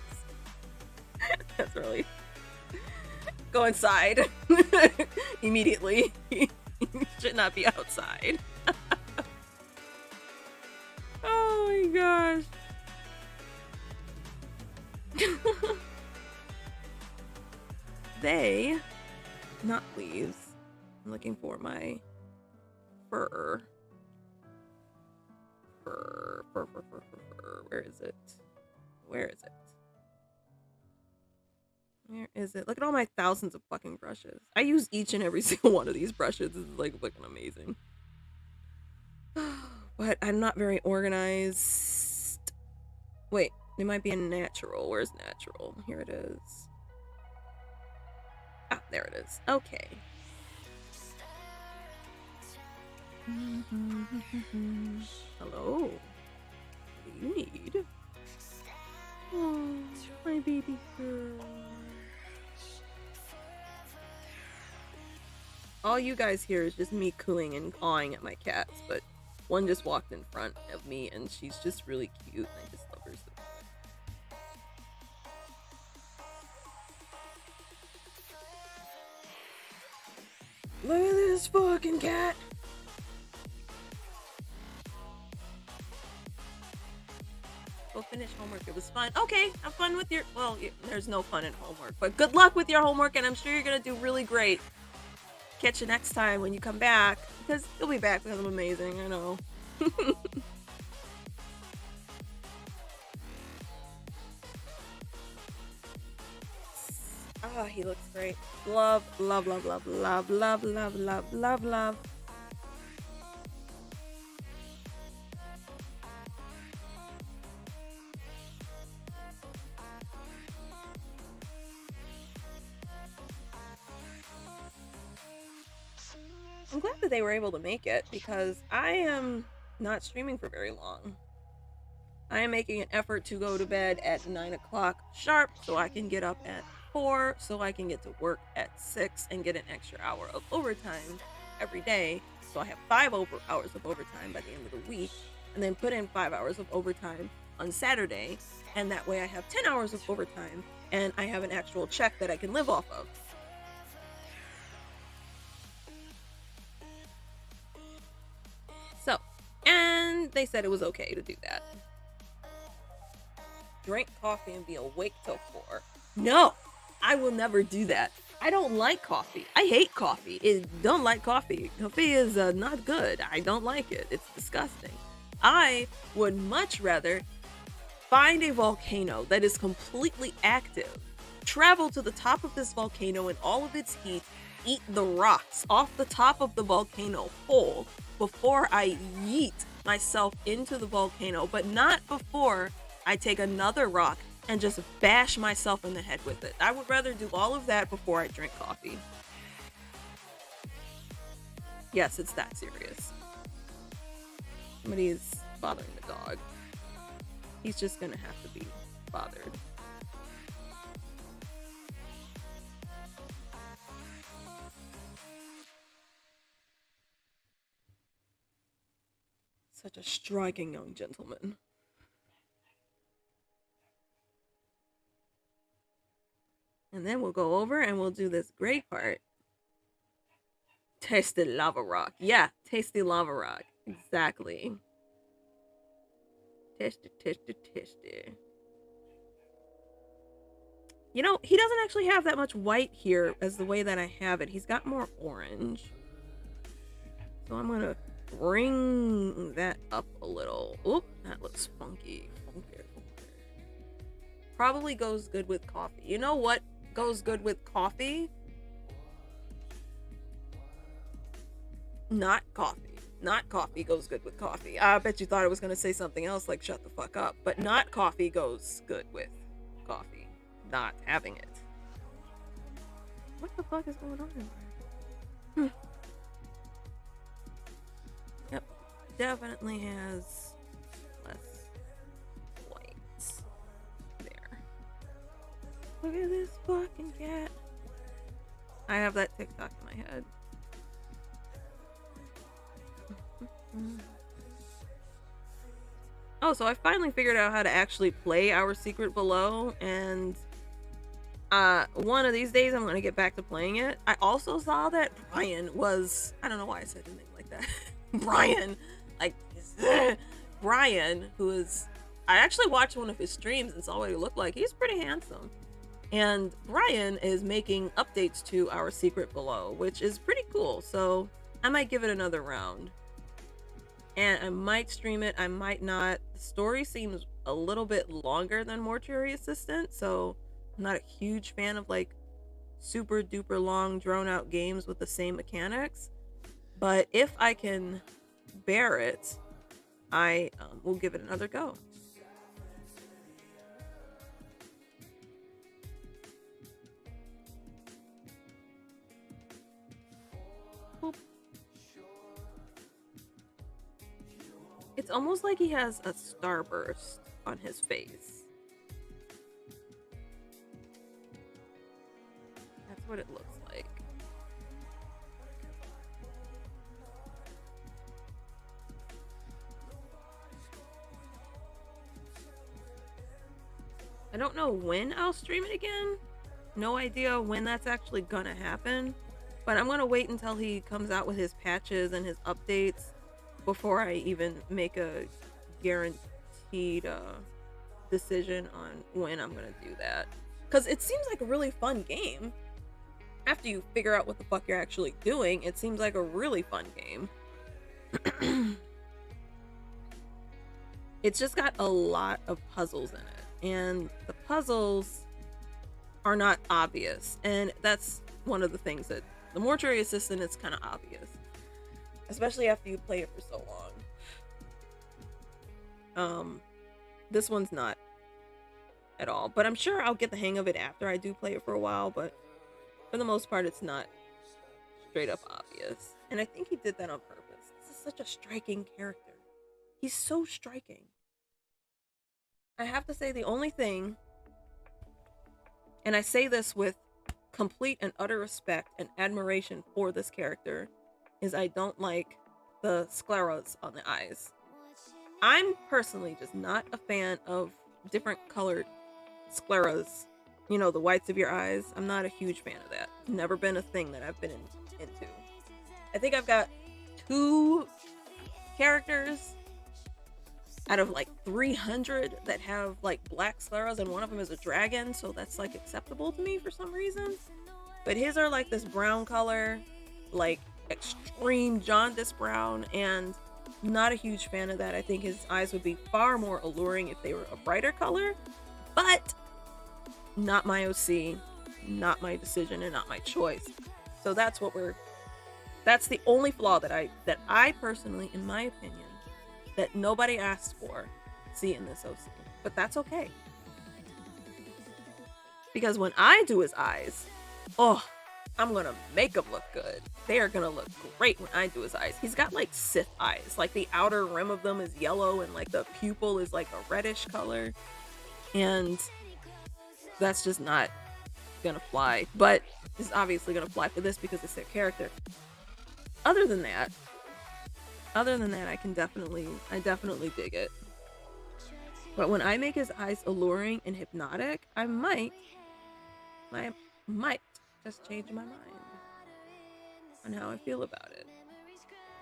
Speaker 2: That's really... Go inside. Immediately. You should not be outside. Oh my gosh. They... Not leaves. I'm looking for my... Fur. Where is it? Where is it? Where is it? Look at all my thousands of fucking brushes. I use each and every single one of these brushes. This is like looking amazing. But I'm not very organized. Wait, it might be a natural. Where's natural? Here it is. Ah, there it is. Okay. Hello. What do you need? Oh, my baby girl. All you guys hear is just me cooing and cawing at my cats, but one just walked in front of me and she's just really cute and I just love her so much. Look at this fucking cat! Go finish homework. It was fun. Okay, have fun with your... Well, there's no fun in homework, but good luck with your homework and I'm sure you're gonna do really great. Catch you next time when you come back, because you'll be back because I'm amazing, I know. Ah, he looks great. Love, love, love, love, love, love, love, love, love, love. I'm glad that they were able to make it because I am not streaming for very long. I am making an effort to go to bed at 9 o'clock sharp so I can get up at 4 so I can get to work at 6 and get an extra hour of overtime every day. So I have 5 hours of overtime by the end of the week and then put in 5 hours of overtime on Saturday. And that way I have 10 hours of overtime and I have an actual check that I can live off of. So, and they said it was okay to do that. Drink coffee and be awake till 4. No, I will never do that. I don't like coffee. I hate coffee. I don't like coffee. Coffee is not good. I don't like it. It's disgusting. I would much rather find a volcano that is completely active, travel to the top of this volcano in all of its heat, eat the rocks off the top of the volcano whole before I yeet myself into the volcano, but not before I take another rock and just bash myself in the head with it. I would rather do all of that before I drink coffee. Yes, it's that serious. Somebody's bothering the dog. He's just gonna have to be bothered. Such a striking young gentleman. And then we'll go over and we'll do this great part. Tasty lava rock. Yeah, tasty lava rock. Exactly. Tasty, tasty, tasty. You know, he doesn't actually have that much white here as the way that I have it. He's got more orange. So I'm gonna bring that up a little. Oop, that looks funky. Probably goes good with coffee. You know what goes good with coffee? Not coffee. Not coffee goes good with coffee. I bet you thought I was going to say something else like shut the fuck up. But not coffee goes good with coffee. Not having it. What the fuck is going on? Yep. Definitely has less whites. There. Look at this fucking cat. I have that TikTok in my head. Oh, so I finally figured out how to actually play Our Secret Below, and one of these days I'm gonna get back to playing it. I also saw that Brian was, I don't know why I said his name like that. Brian, like Brian, who is, I actually watched one of his streams and saw what he looked like. He's pretty handsome. And Brian is making updates to Our Secret Below, which is pretty cool. So I might give it another round. And I might stream it, I might not. The story seems a little bit longer than Mortuary Assistant, so I'm not a huge fan of like super duper long drawn out games with the same mechanics, but if I can bear it, I will give it another go. Boop. It's almost like he has a starburst on his face. That's what it looks like. I don't know when I'll stream it again. No idea when that's actually gonna happen. But I'm gonna wait until he comes out with his patches and his updates before I even make a guaranteed decision on when I'm gonna do that. Because it seems like a really fun game. After you figure out what the fuck you're actually doing, it seems like a really fun game. It's just got a lot of puzzles in it, and the puzzles are not obvious, and that's one of the things that the mortuary assistant is kind of obvious, especially after you play it for so long. This one's not at all, but I'm sure I'll get the hang of it after I do play it for a while. But for the most part, it's not straight up obvious, and I think he did that on purpose. This is such a striking character. He's so striking. I have to say, the only thing, and I say this with complete and utter respect and admiration for this character, is I don't like the scleras on the eyes. I'm personally just not a fan of different colored scleras. You know, the whites of your eyes. I'm not a huge fan of that. It's never been a thing that I've been into. I think I've got 2 characters out of like 300 that have like black scleras, and one of them is a dragon, so that's like acceptable to me for some reason. But his are like this brown color, like extreme jaundice brown, and not a huge fan of that. I think his eyes would be far more alluring if they were a brighter color, but not my OC, not my decision, and not my choice. So that's the only flaw that I personally, in my opinion, that nobody asked for, see in this OC. But that's okay. Because when I do his eyes, oh, I'm gonna make them look good. They are gonna look great when I do his eyes. He's got like Sith eyes. Like the outer rim of them is yellow and like the pupil is like a reddish color. And that's just not gonna fly. But it's obviously gonna fly for this because it's their character. Other than that, I definitely dig it. But when I make his eyes alluring and hypnotic, I might just change my mind on how I feel about it.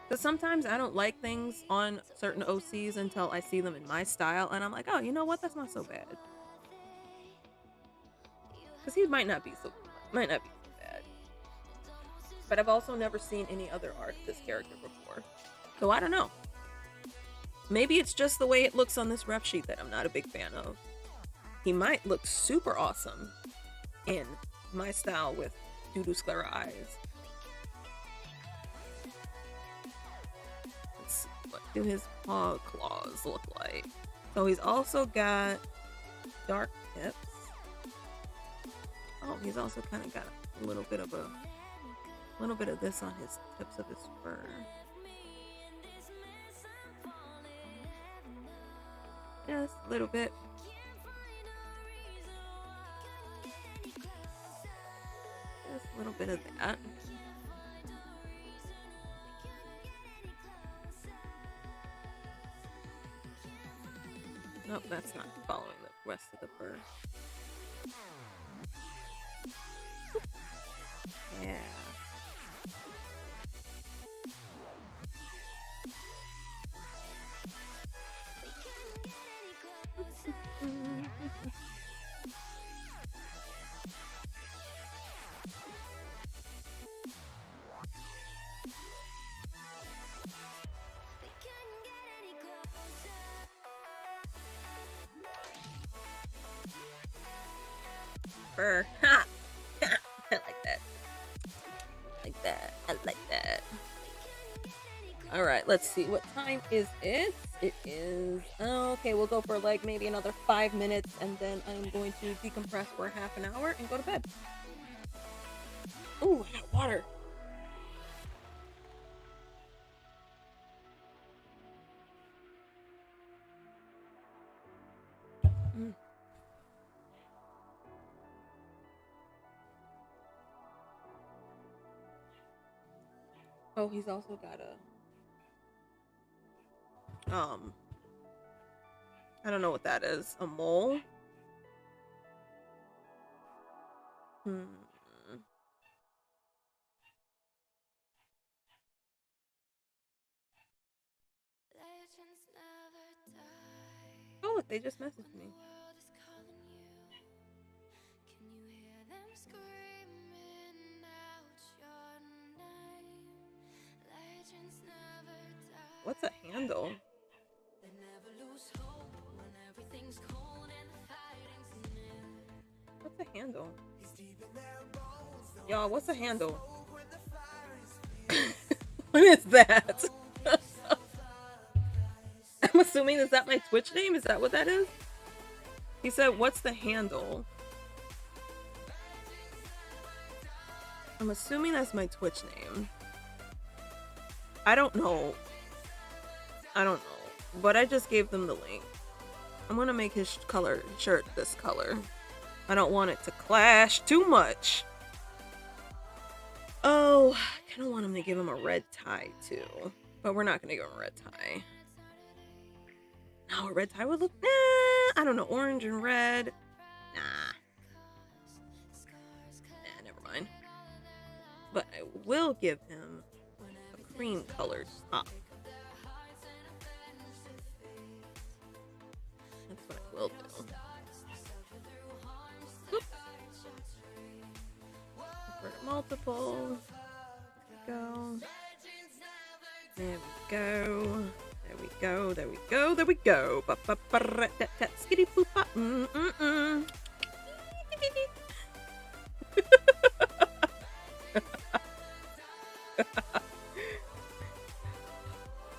Speaker 2: Because sometimes I don't like things on certain OCs until I see them in my style, and I'm like, oh, you know what? That's not so bad. Because he might not be so bad. But I've also never seen any other art of this character before. So I don't know. Maybe it's just the way it looks on this rep sheet that I'm not a big fan of. He might look super awesome in my style with doo-doo sclera eyes. Let's see, what do his paw claws look like? So he's also got dark tips. Oh, he's also kind of got a little bit of this on his tips of his fur. Just a little bit. Just a little bit of that. Nope, that's not following the rest of the fur. Yeah. fur. Ha! I like that. Like that. I like that. Alright, let's see. What time is it? It is... okay, we'll go for like maybe another 5 minutes, and then I'm going to decompress for half an hour and go to bed. Ooh, I got water. Oh, he's also got a... I don't know what that is. A mole? Oh, look, they just messaged me. What's a handle? What's a handle? Y'all, what's a handle? What is that? I'm assuming, is that my Twitch name? Is that what that is? He said, what's the handle? I'm assuming that's my Twitch name. I don't know. But I just gave them the link. I'm gonna make his shirt this color. I don't want it to clash too much. Oh, I kind of want him to give him a red tie too. But we're not gonna give him a red tie. No, a red tie would look... Nah, I don't know. Orange and red. Nah, never mind. But I will give him a cream colored top. That's what I will do. Oops. For multiple. Go. There we go. There we go. There we go. There we go. Skitty boop bop.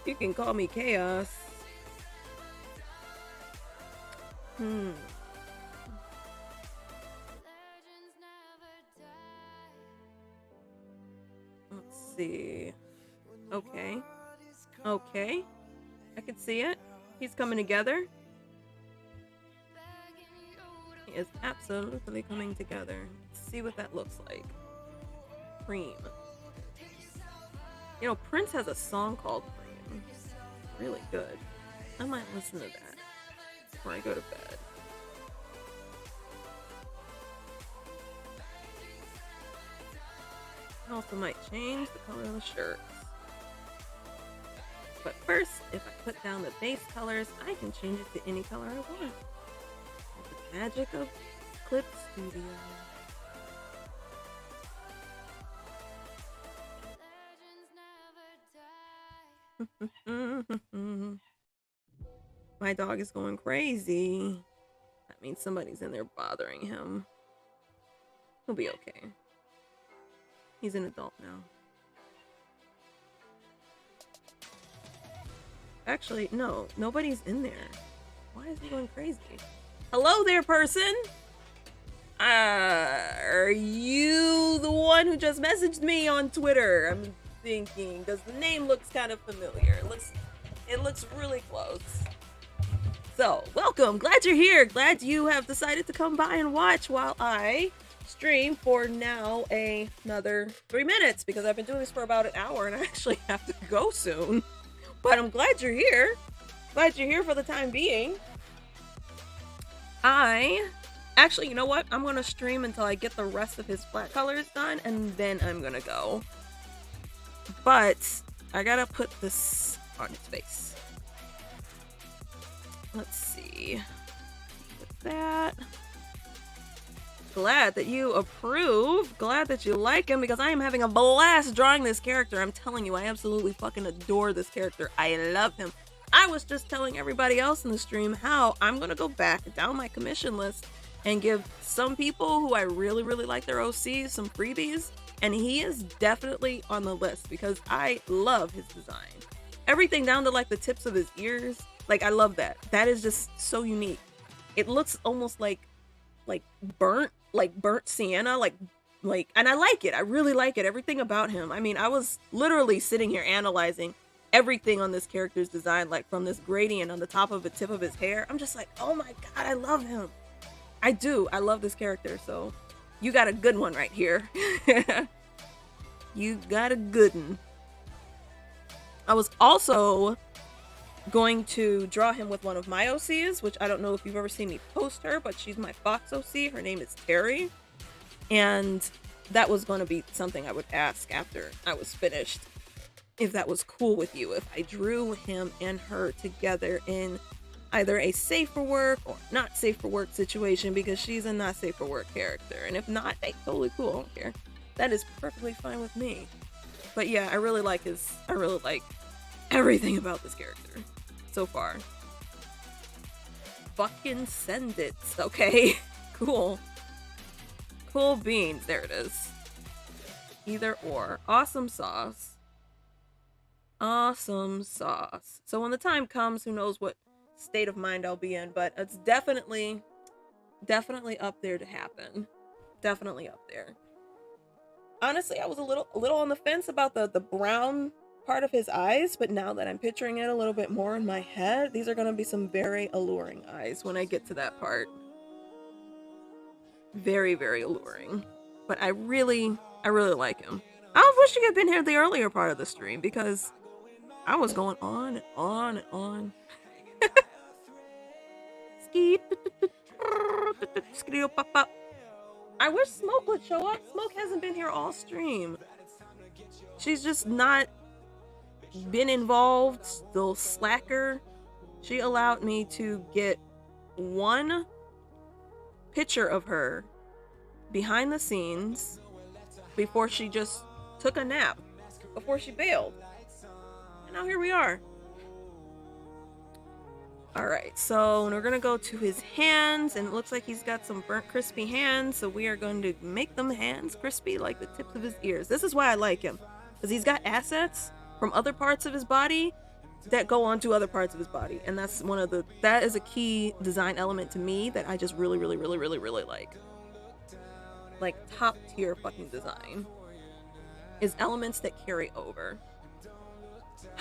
Speaker 2: You can call me Chaos. Let's see. Okay. Okay. I can see it. He's coming together. He is absolutely coming together. Let's see what that looks like. Cream. You know, Prince has a song called Cream. Really good. I might listen to that before I go to bed. I also might change the color of the shirts. But first, if I put down the base colors, I can change it to any color I want. With the magic of Clip Studio. My dog is going crazy. That means somebody's in there bothering him. He'll be okay. He's an adult now. Actually, no. Nobody's in there. Why is he going crazy? Hello there, person! Are you the one who just messaged me on Twitter? I'm thinking, because the name looks kind of familiar. It looks really close. So, welcome. Glad you're here. Glad you have decided to come by and watch while I stream for now another 3 minutes, because I've been doing this for about an hour and I actually have to go soon. But I'm glad you're here. Glad you're here for the time being. Actually, you know what? I'm going to stream until I get the rest of his flat colors done, and then I'm going to go. But I gotta put this on his face. Let's see. With that. Glad that you approve. Glad that you like him, because I am having a blast drawing this character. I'm telling you, I absolutely fucking adore this character. I love him. I was just telling everybody else in the stream how I'm gonna go back down my commission list and give some people who I really, really like their OCs some freebies. And he is definitely on the list because I love his design. Everything down to like the tips of his ears. Like, I love that. That is just so unique. It looks almost like burnt sienna, and I like it. I really like it. Everything about him. I mean, I was literally sitting here analyzing everything on this character's design, like from this gradient on the top of the tip of his hair. I'm just like, oh my god, I love him. I do. I love this character. So you got a good one right here. You got a good one. I was also going to draw him with one of my OCs, which I don't know if you've ever seen me post her, but she's my Fox OC. Her name is Terry. And that was going to be something I would ask after I was finished, if that was cool with you, if I drew him and her together in either a safe for work or not safe for work situation, because she's a not safe for work character. And if not, hey, totally cool. I don't care. That is perfectly fine with me. But yeah, I really like everything about this character so far. Fucking send it. Okay. Cool. Cool beans. There it is. Either or. Awesome sauce. Awesome sauce. So when the time comes, who knows what state of mind I'll be in, but it's definitely up there to happen. Definitely up there. Honestly, I was a little on the fence about the brown part of his eyes, but now that I'm picturing it a little bit more in my head, these are going to be some very alluring eyes when I get to that part. Very, very alluring. But I really like him. I wish you had been here the earlier part of the stream, because I was going on and on and on. I wish Smoke would show up. Smoke hasn't been here all stream. She's just not been involved. Still slacker. She allowed me to get one picture of her behind the scenes before she just took a nap, before she bailed. And now here we are. Alright, so we're gonna go to his hands, and it looks like he's got some burnt crispy hands, so we are going to make them hands crispy like the tips of his ears. This is why I like him, because he's got assets from other parts of his body that go on to other parts of his body, and that is a key design element to me that I just really like. Like, top tier fucking design is elements that carry over.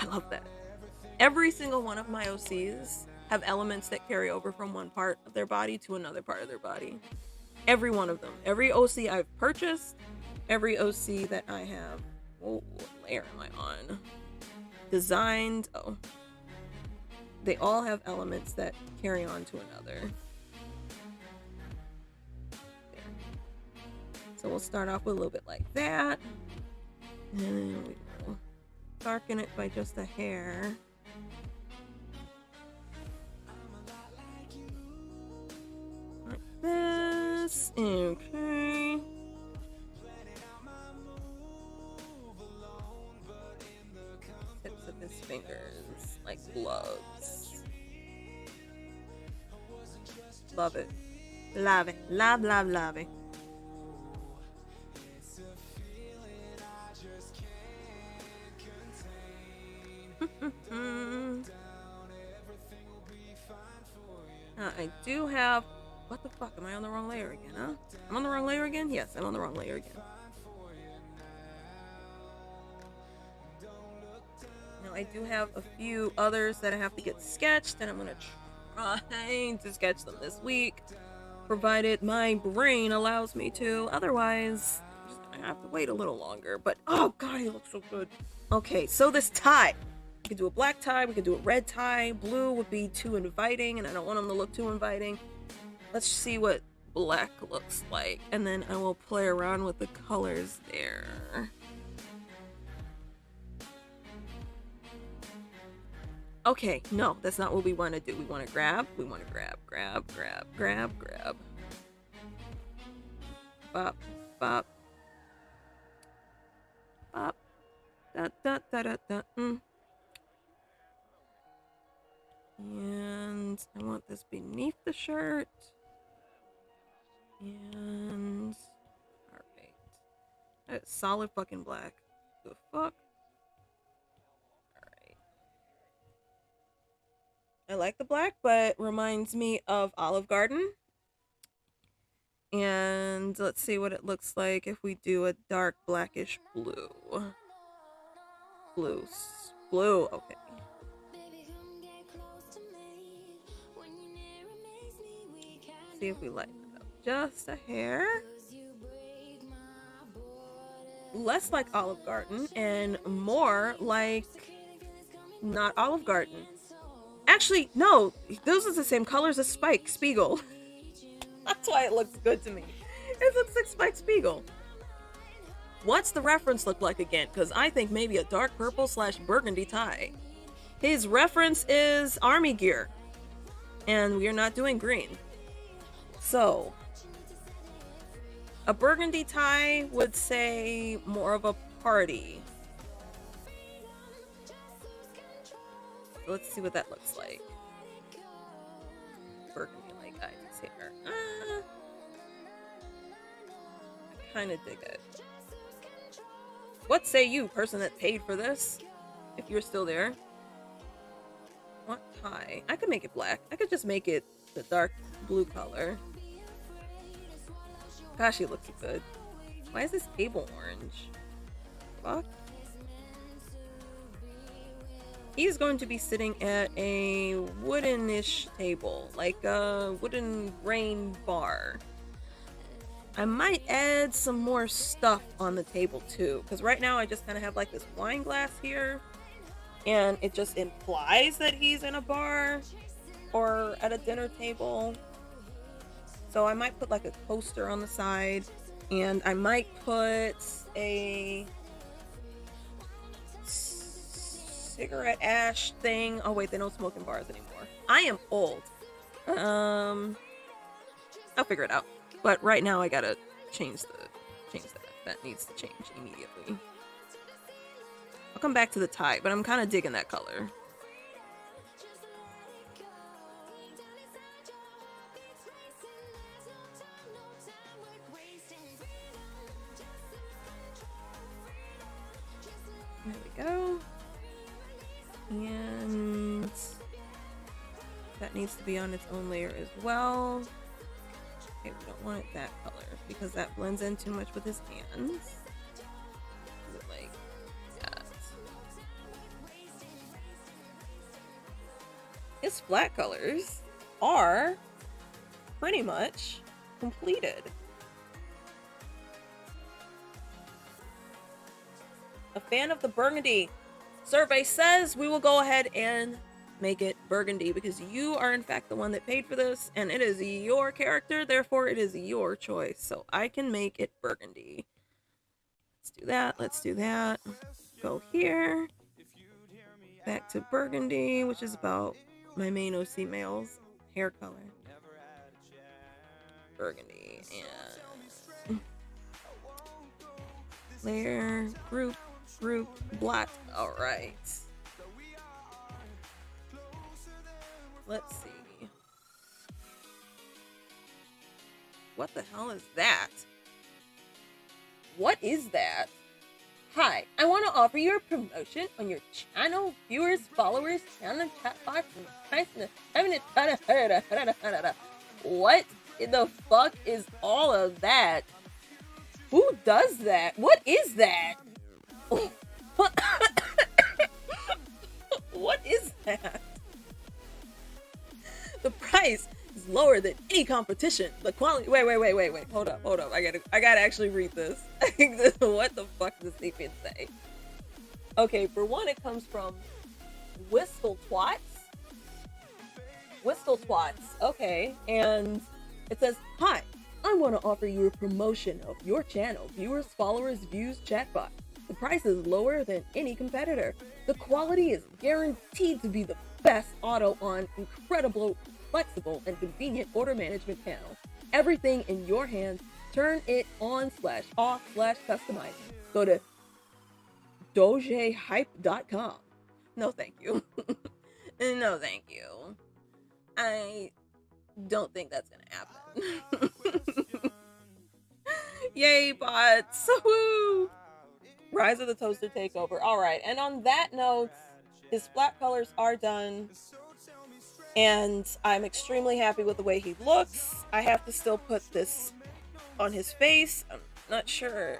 Speaker 2: I love that. Every single one of my OCs have elements that carry over from one part of their body to another part of their body. Every one of them. Every OC I've purchased, every OC that I have, what layer am I on? Designed, they all have elements that carry on to another. There. So we'll start off with a little bit like that. And then we will darken it by just a hair. Like this. Okay. Tips of his fingers, like gloves. Love it. Love it. Love it. I do have... What the fuck? Am I on the wrong layer again, huh? I'm on the wrong layer again? Yes, I'm on the wrong layer again. Now, I do have a few others that I have to get sketched, and I'm going to try to sketch them this week, provided my brain allows me to. Otherwise, I'm just going to have to wait a little longer. But, oh god, he looks so good. Okay, so this tie. We could do a black tie, we could do a red tie. Blue would be too inviting, and I don't want them to look too inviting. Let's see what black looks like, and then I will play around with the colors there. Okay, no, that's not what we want to do. We want to grab. Bop, bop. Bop. Da. And I want this beneath the shirt. And alright. That's solid fucking black. The fuck? Alright. I like the black, but reminds me of Olive Garden. And let's see what it looks like if we do a dark blackish blue. Blue, okay. See if we lighten it up just a hair. Less like Olive Garden and more like not Olive Garden. Actually, no, those are the same colors as Spike Spiegel. That's why it looks good to me. It looks like Spike Spiegel. What's the reference look like again? Because I think maybe a dark purple / burgundy tie. His reference is army gear. And we are not doing green. So, a burgundy tie would say more of a party. So let's see what that looks like. Burgundy like Ivy's hair. I kind of dig it. What say you, person that paid for this? If you're still there. What tie? I could make it black. I could just make it the dark blue color. Gosh, he looks good. Why is this table orange? Fuck. He's going to be sitting at a woodenish table, like a wooden grain bar. I might add some more stuff on the table too, because right now I just kind of have like this wine glass here, and it just implies that he's in a bar or at a dinner table. So I might put like a coaster on the side, and I might put a cigarette ash thing. Oh wait, they don't smoke in bars anymore. I am old. I'll figure it out. But right now I gotta change that. That needs to change immediately. I'll come back to the tie, but I'm kind of digging that color. There we go. And that needs to be on its own layer as well. Okay, we don't want it that color because that blends in too much with his hands. Like that. His flat colors are pretty much completed. A fan of the burgundy. Survey says we will go ahead and make it burgundy because you are in fact the one that paid for this and it is your character, therefore it is your choice. So I can make it burgundy. Let's do that. Go here. Back to burgundy, which is about my main OC male's hair color. Burgundy and layer, group, blot. All right. Let's see. What the hell is that? What is that? Hi, I want to offer you a promotion on your channel, viewers, followers, channel, chat box, and what in the fuck is all of that? Who does that? What is that? What is that? The price is lower than any competition. The quality. Wait. Hold up. I gotta actually read this. What the fuck does this even say? Okay, for one, it comes from Whistle Twats. Okay, and it says, "Hi, I want to offer you a promotion of your channel, viewers, followers, views, chatbot. The price is lower than any competitor. The quality is guaranteed to be the best auto on incredible, flexible, and convenient order management panel. Everything in your hands. Turn it on /off /customize. Go to dogehype.com. No, thank you. No, thank you. I don't think that's gonna happen. Yay, bots! Woo! Rise of the Toaster Takeover. Alright, and on that note, his flat colors are done. And I'm extremely happy with the way he looks. I have to still put this on his face. I'm not sure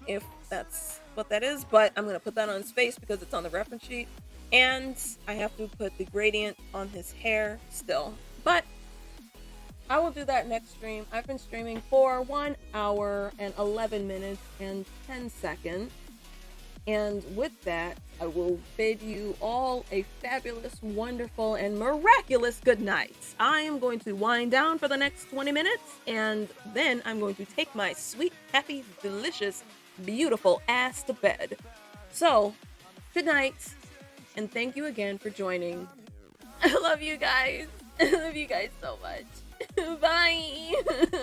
Speaker 2: if that's what that is, but I'm going to put that on his face because it's on the reference sheet. And I have to put the gradient on his hair still. But I will do that next stream. I've been streaming for 1 hour and 11 minutes and 10 seconds. And with that, I will bid you all a fabulous, wonderful, and miraculous good night. I am going to wind down for the next 20 minutes, and then I'm going to take my sweet, happy, delicious, beautiful ass to bed. So, good night, and thank you again for joining. I love you guys. I love you guys so much. Bye.